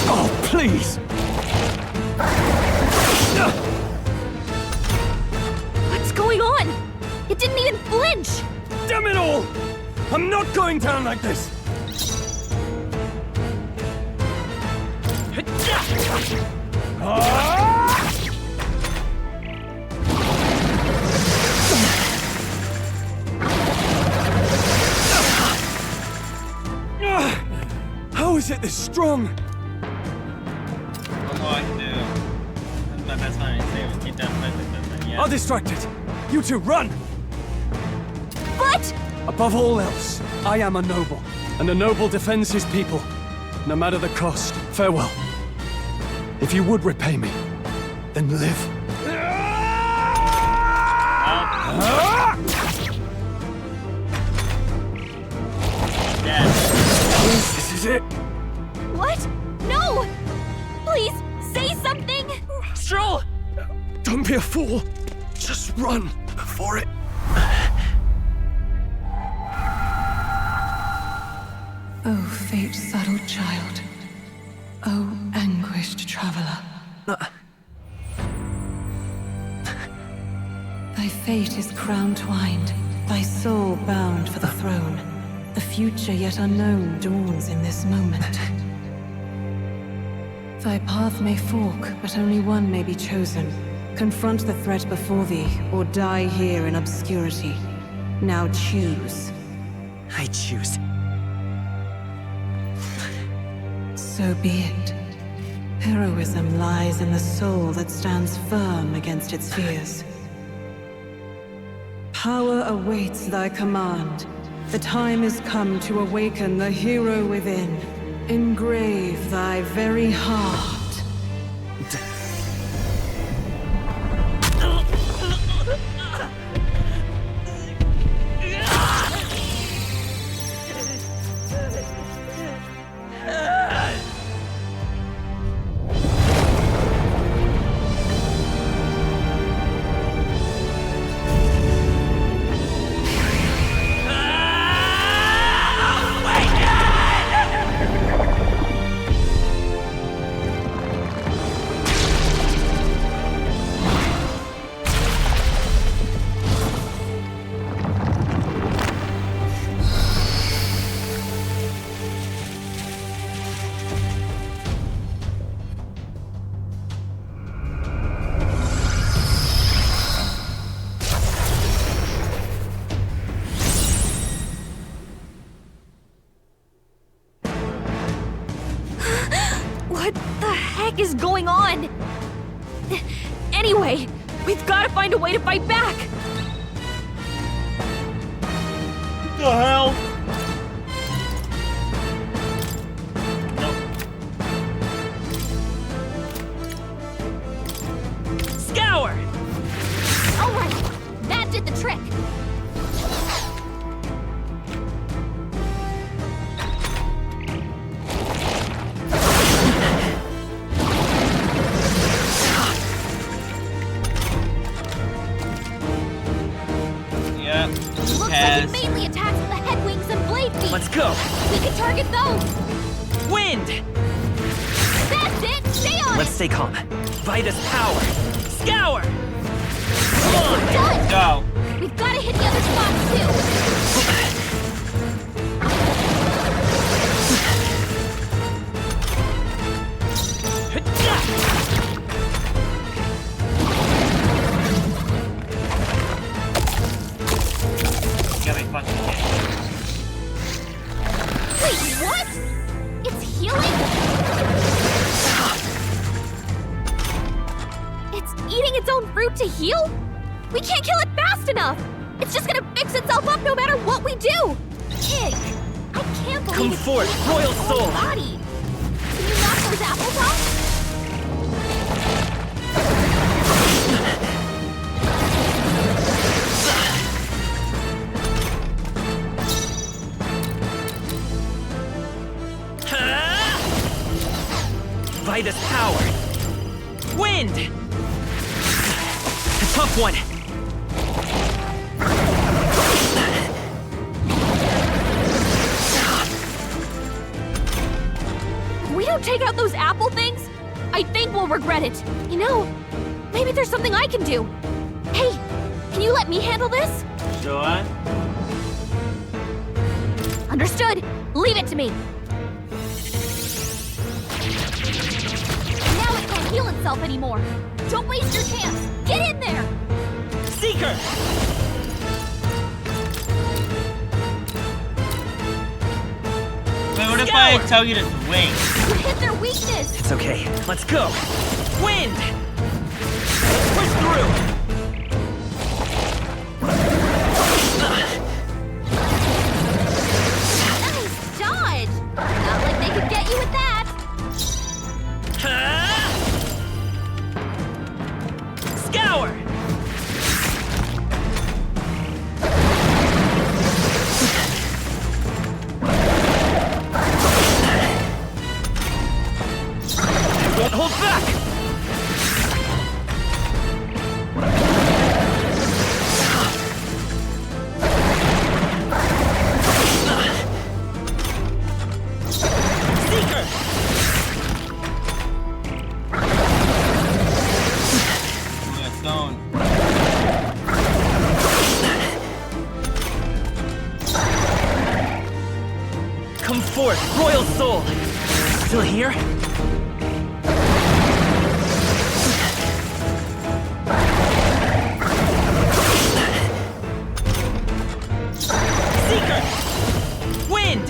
Oh, please! What's going on? It didn't even flinch! Damn it all! I'm not going down like this! How is it this strong? What more I can do? That's my best friend. Is keep that focus. Yeah. I'll distract it. You two, run! But... Above all else, I am a noble, and a noble defends his people, no matter the cost. Farewell. If you would repay me, then live. This is it. What? No! Please, say something! Stroll! Don't be a fool. Just run before it. Oh, fate-saddled child. Oh, anguished traveler. Thy fate is crown-twined, thy soul bound for the throne. The future yet unknown dawns in this moment. Thy path may fork, but only one may be chosen. Confront the threat before thee, or die here in obscurity. Now choose. I choose. So be it. Heroism lies in the soul that stands firm against its fears. Power awaits thy command. The time is come to awaken the hero within. Engrave thy very heart. What the heck is going on? Anyway, We've got to find a way to fight back! What the hell? Scour! Alright, that did the trick. Yep. Looks like it mainly attacks with the head wings and blade feet. Let's go. We can target those. Wind! That's it! Stay on Let's it! stay calm. Vitus power! Scour! We're done! Go. We've got to hit the other spots too. You gotta be fucking kidding. Wait, what? It's healing? It's eating its own fruit to heal? We can't kill it fast enough! It's just gonna fix itself up no matter what we do! Ick! I can't believe Come it's forth, eating royal its own soul! body! Can you knock those apples off? Vitus power! Wind! A tough one! If we don't take out those apple things, I think we'll regret it. You know, maybe there's something I can do. Hey, can you let me handle this? Sure. Understood. Leave it to me. Now it can't heal itself anymore. Don't waste your chance. Get in there. Seeker! Wait, what if I tell you to swing? You hit their weakness. It's okay. Let's go! Wind! Push through! Nice dodge. Not like they could get you with that. Scour! Won't hold back! Seeker! Stone. Come forth, royal soul! Still here? Seeker! Wind!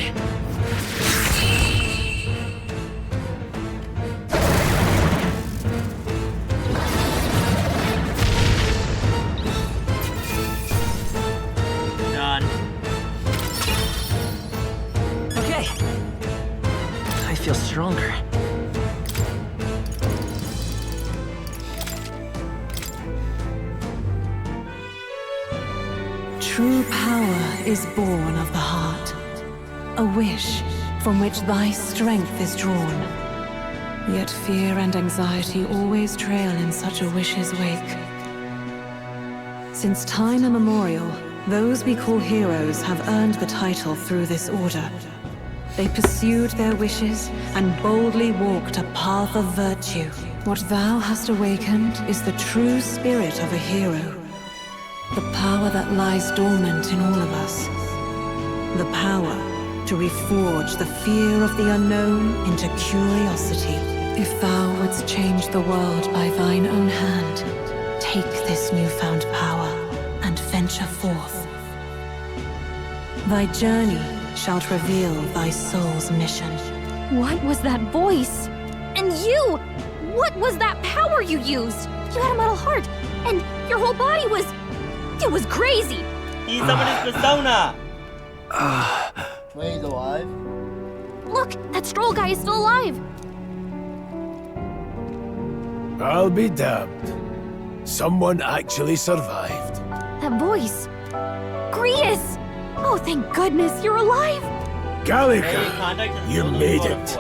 Done. Okay. I feel stronger. True power is born of the heart, a wish from which thy strength is drawn. Yet fear and anxiety always trail in such a wish's wake. Since time immemorial, those we call heroes have earned the title through this order. They pursued their wishes and boldly walked a path of virtue. What thou hast awakened is the true spirit of a hero. The power that lies dormant in all of us. The power to reforge the fear of the unknown into curiosity. If thou wouldst change the world by thine own hand, take this newfound power and venture forth. Thy journey shalt reveal thy soul's mission. What was that voice? And you! What was that power you used? You had a metal heart. And your whole body was... It was crazy! He summoned his persona! Wait, he's alive? Look, that Stroll guy is still alive! I'll be damned. Someone actually survived. That voice... Grius! Oh, thank goodness, you're alive! Gallica, you made it.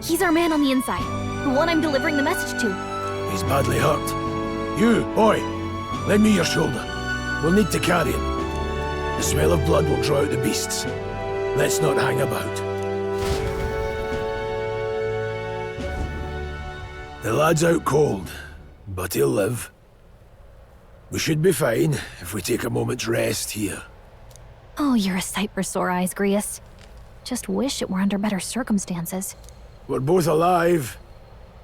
He's our man on the inside, the one I'm delivering the message to. He's badly hurt. You, boy, lend me your shoulder. We'll need to carry him. The smell of blood will draw out the beasts. Let's not hang about. The lad's out cold, but he'll live. We should be fine if we take a moment's rest here. Oh, you're a sight for sore eyes, Grius. Just wish it were under better circumstances. We're both alive,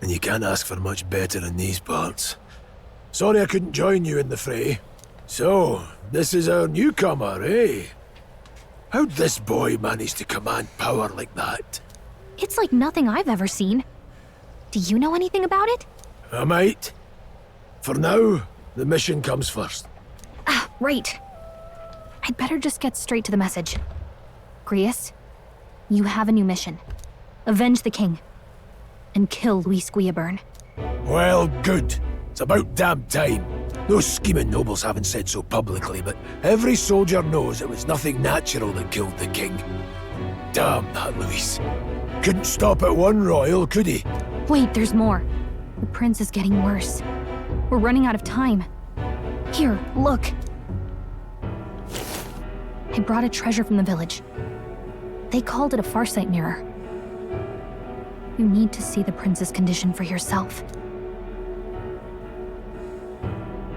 and you can't ask for much better in these parts. Sorry I couldn't join you in the fray. So, this is our newcomer, eh? How'd this boy manage to command power like that? It's like nothing I've ever seen. Do you know anything about it? I might. For now, the mission comes first. Ah, right. I'd better just get straight to the message. Grius, you have a new mission. Avenge the king. And kill Luis Guillaburn. Well, good. It's about damn time. Those scheming nobles haven't said so publicly, but every soldier knows it was nothing natural that killed the king. Damn that Luis. Couldn't stop at one royal, could he? Wait, there's more. The prince is getting worse. We're running out of time. Here, look. I brought a treasure from the village. They called it a farsight mirror. You need to see the prince's condition for yourself.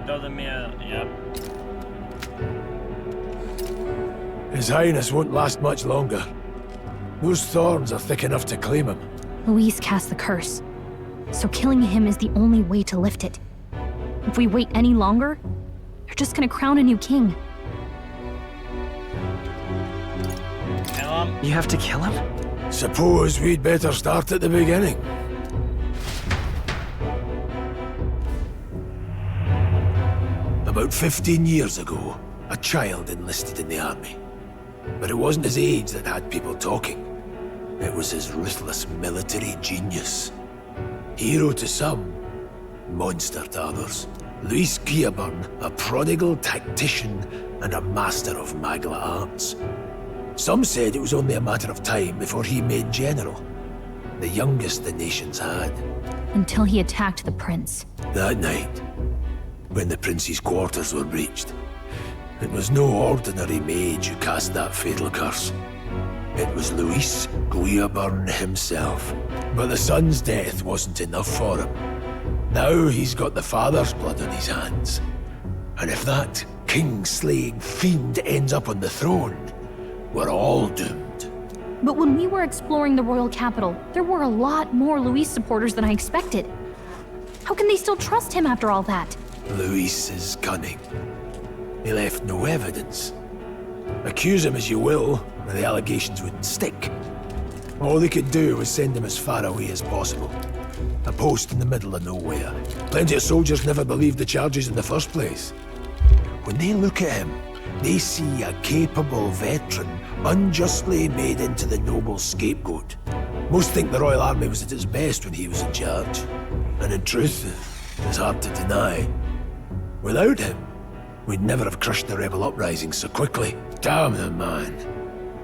Show the mirror, yep. His Highness won't last much longer. Those thorns are thick enough to claim him. Luis cast the curse, so killing him is the only way to lift it. If we wait any longer, they're just gonna crown a new king. Kill him? You have to kill him? Suppose we'd better start at the beginning. About 15 years ago, a child enlisted in the army. But it wasn't his age that had people talking. It was his ruthless military genius. Hero to some, monster to others. Luis Guillaburn, a prodigal tactician and a master of Magla arts. Some said it was only a matter of time before he made general. The youngest the nations had. Until he attacked the prince. That night, when the prince's quarters were breached, it was no ordinary mage who cast that fatal curse. It was Luis Guillaburn himself. But the son's death wasn't enough for him. Now he's got the father's blood on his hands. And if that king-slaying fiend ends up on the throne, we're all doomed. But when we were exploring the royal capital, there were a lot more Luis supporters than I expected. How can they still trust him after all that? Luis is cunning. He left no evidence. Accuse him as you will, and the allegations wouldn't stick. All they could do was send him as far away as possible. A post in the middle of nowhere. Plenty of soldiers never believed the charges in the first place. When they look at him, they see a capable veteran unjustly made into the noble scapegoat. Most think the Royal Army was at its best when he was in charge. And in truth, it's hard to deny. Without him, we'd never have crushed the rebel uprising so quickly. Damn the man.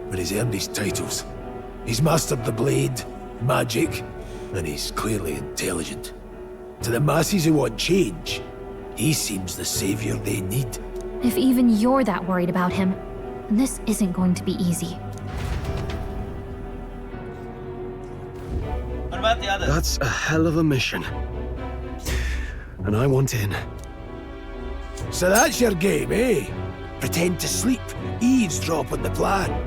But he's earned his titles. He's mastered the blade, magic, and he's clearly intelligent. To the masses who want change, he seems the savior they need. If even you're that worried about him, this isn't going to be easy. What about the others? That's a hell of a mission. And I want in. So that's your game, eh? Pretend to sleep, eavesdrop on the plan.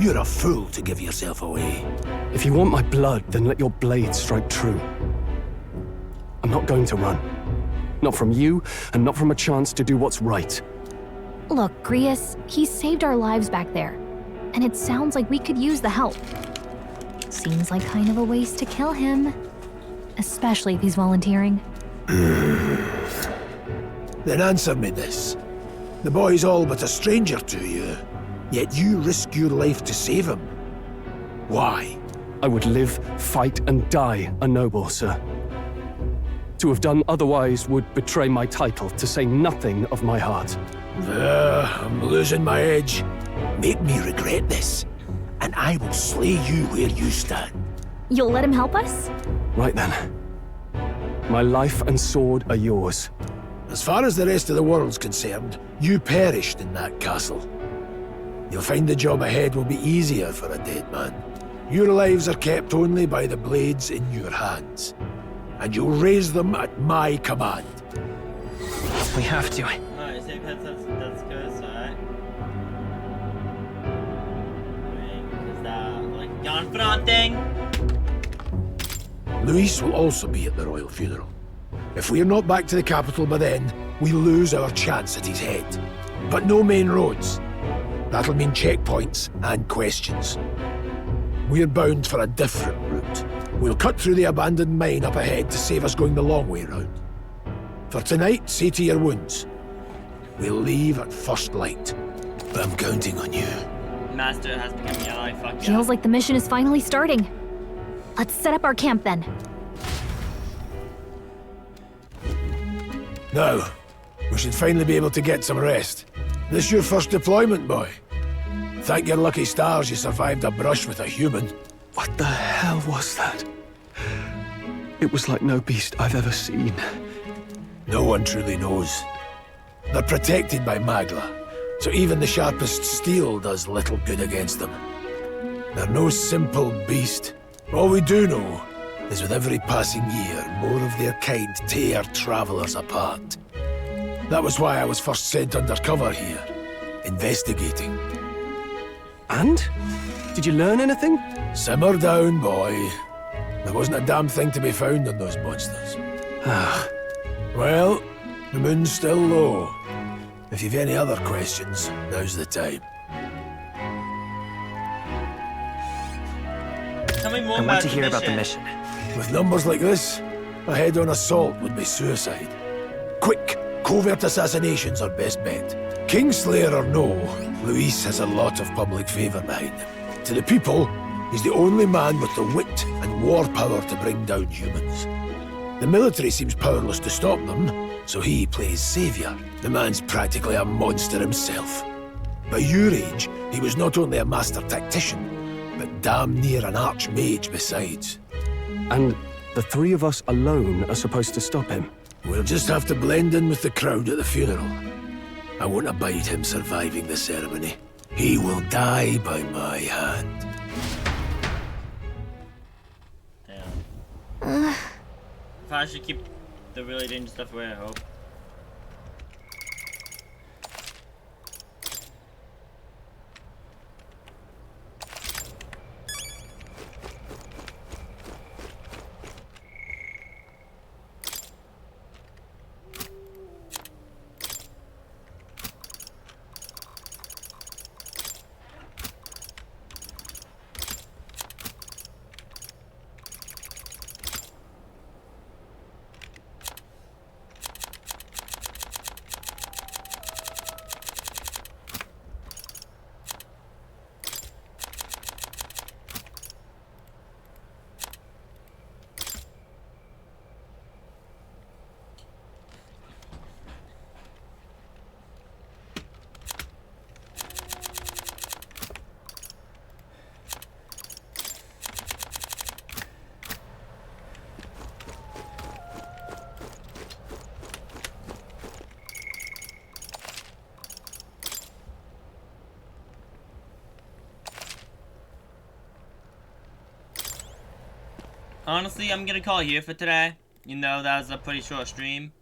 You're a fool to give yourself away. If you want my blood, then let your blade strike true. I'm not going to run. Not from you, and not from a chance to do what's right. Look, Grius, he saved our lives back there. And it sounds like we could use the help. Seems like kind of a waste to kill him. Especially if he's volunteering. Then answer me this. The boy's all but a stranger to you, yet you risk your life to save him. Why? I would live, fight, and die a noble, sir. To have done otherwise would betray my title, to say nothing of my heart. I'm losing my edge. Make me regret this, and I will slay you where you stand. You'll let him help us? Right then. My life and sword are yours. As far as the rest of the world's concerned, you perished in that castle. You'll find the job ahead will be easier for a dead man. Your lives are kept only by the blades in your hands, and you'll raise them at my command. We have to. Alright, save heads, that's good, alright. Is that like a confidant thing? Luis will also be at the royal funeral. If we're not back to the capital by then, we lose our chance at his head. But no main roads. That'll mean checkpoints and questions. We're bound for a different route. We'll cut through the abandoned mine up ahead to save us going the long way round. For tonight, see to your wounds. We'll leave at first light. But I'm counting on you. Master has become yellow, fuck yeah. Feels like the mission is finally starting. Let's set up our camp then. Now, we should finally be able to get some rest. This your first deployment, boy? Thank your lucky stars you survived a brush with a human. What the hell was that? It was like no beast I've ever seen. No one truly knows. They're protected by Magla, so even the sharpest steel does little good against them. They're no simple beast. All we do know is with every passing year, more of their kind tear travelers apart. That was why I was first sent undercover here, investigating. And? Did you learn anything? Simmer down, boy. There wasn't a damn thing to be found on those monsters. Well, the moon's still low. If you've any other questions, now's the time. Tell me more I about want to hear about the mission. With numbers like this, a head-on assault would be suicide. Quick, covert assassinations are best bet. Kingslayer or no, Luis has a lot of public favor behind him. To the people, he's the only man with the wit and war power to bring down humans. The military seems powerless to stop them, so he plays savior. The man's practically a monster himself. By your age, he was not only a master tactician, but damn near an archmage besides. And the three of us alone are supposed to stop him? We'll just have to blend in with the crowd at the funeral. I won't abide him surviving the ceremony. He will die by my hand. Damn. If I should keep the really dangerous stuff away, I hope. Honestly, I'm gonna call it here for today. You know, that was a pretty short stream.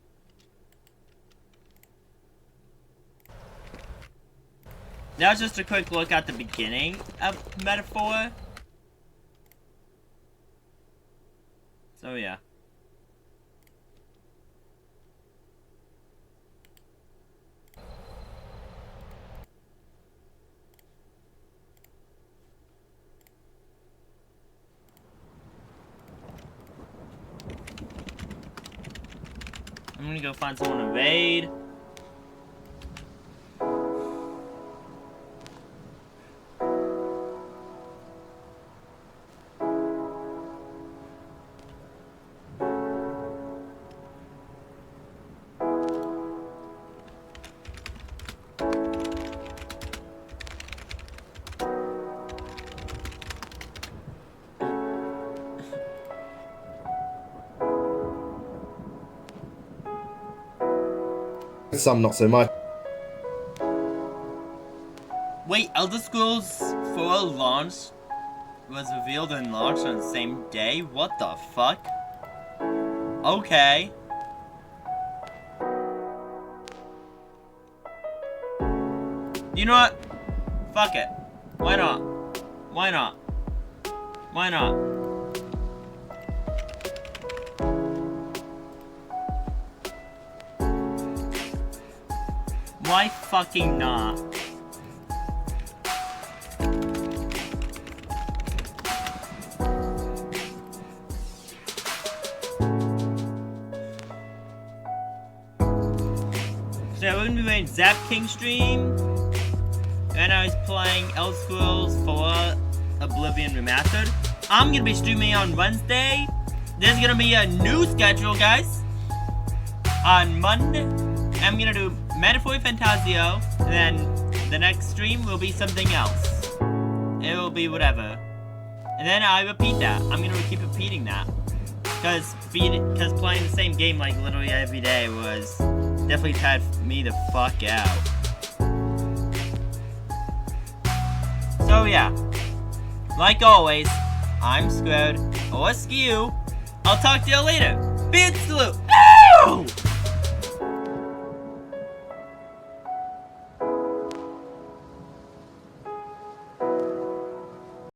That was just a quick look at the beginning of Metaphor. So yeah. I'm gonna go find someone to invade. Some not so much. Wait, Elder Scrolls 4 launch was revealed and launched on the same day? What the fuck? Okay. You know what? Fuck it. Why not? Why not? Why not? Why fucking not? So we're gonna be playing Zap King stream. Right now he's playing Elder Scrolls 4 Oblivion Remastered. I'm gonna be streaming on Wednesday. There's gonna be a new schedule, guys. On Monday, I'm gonna do ReFantazio, and then the next stream will be something else. It will be whatever. And then I repeat that. I'm gonna keep repeating that. Because playing the same game like literally every day was definitely tired me the fuck out. So yeah, like always, I'm Squared, or Skew. I'll talk to you later. Big salute. Ow!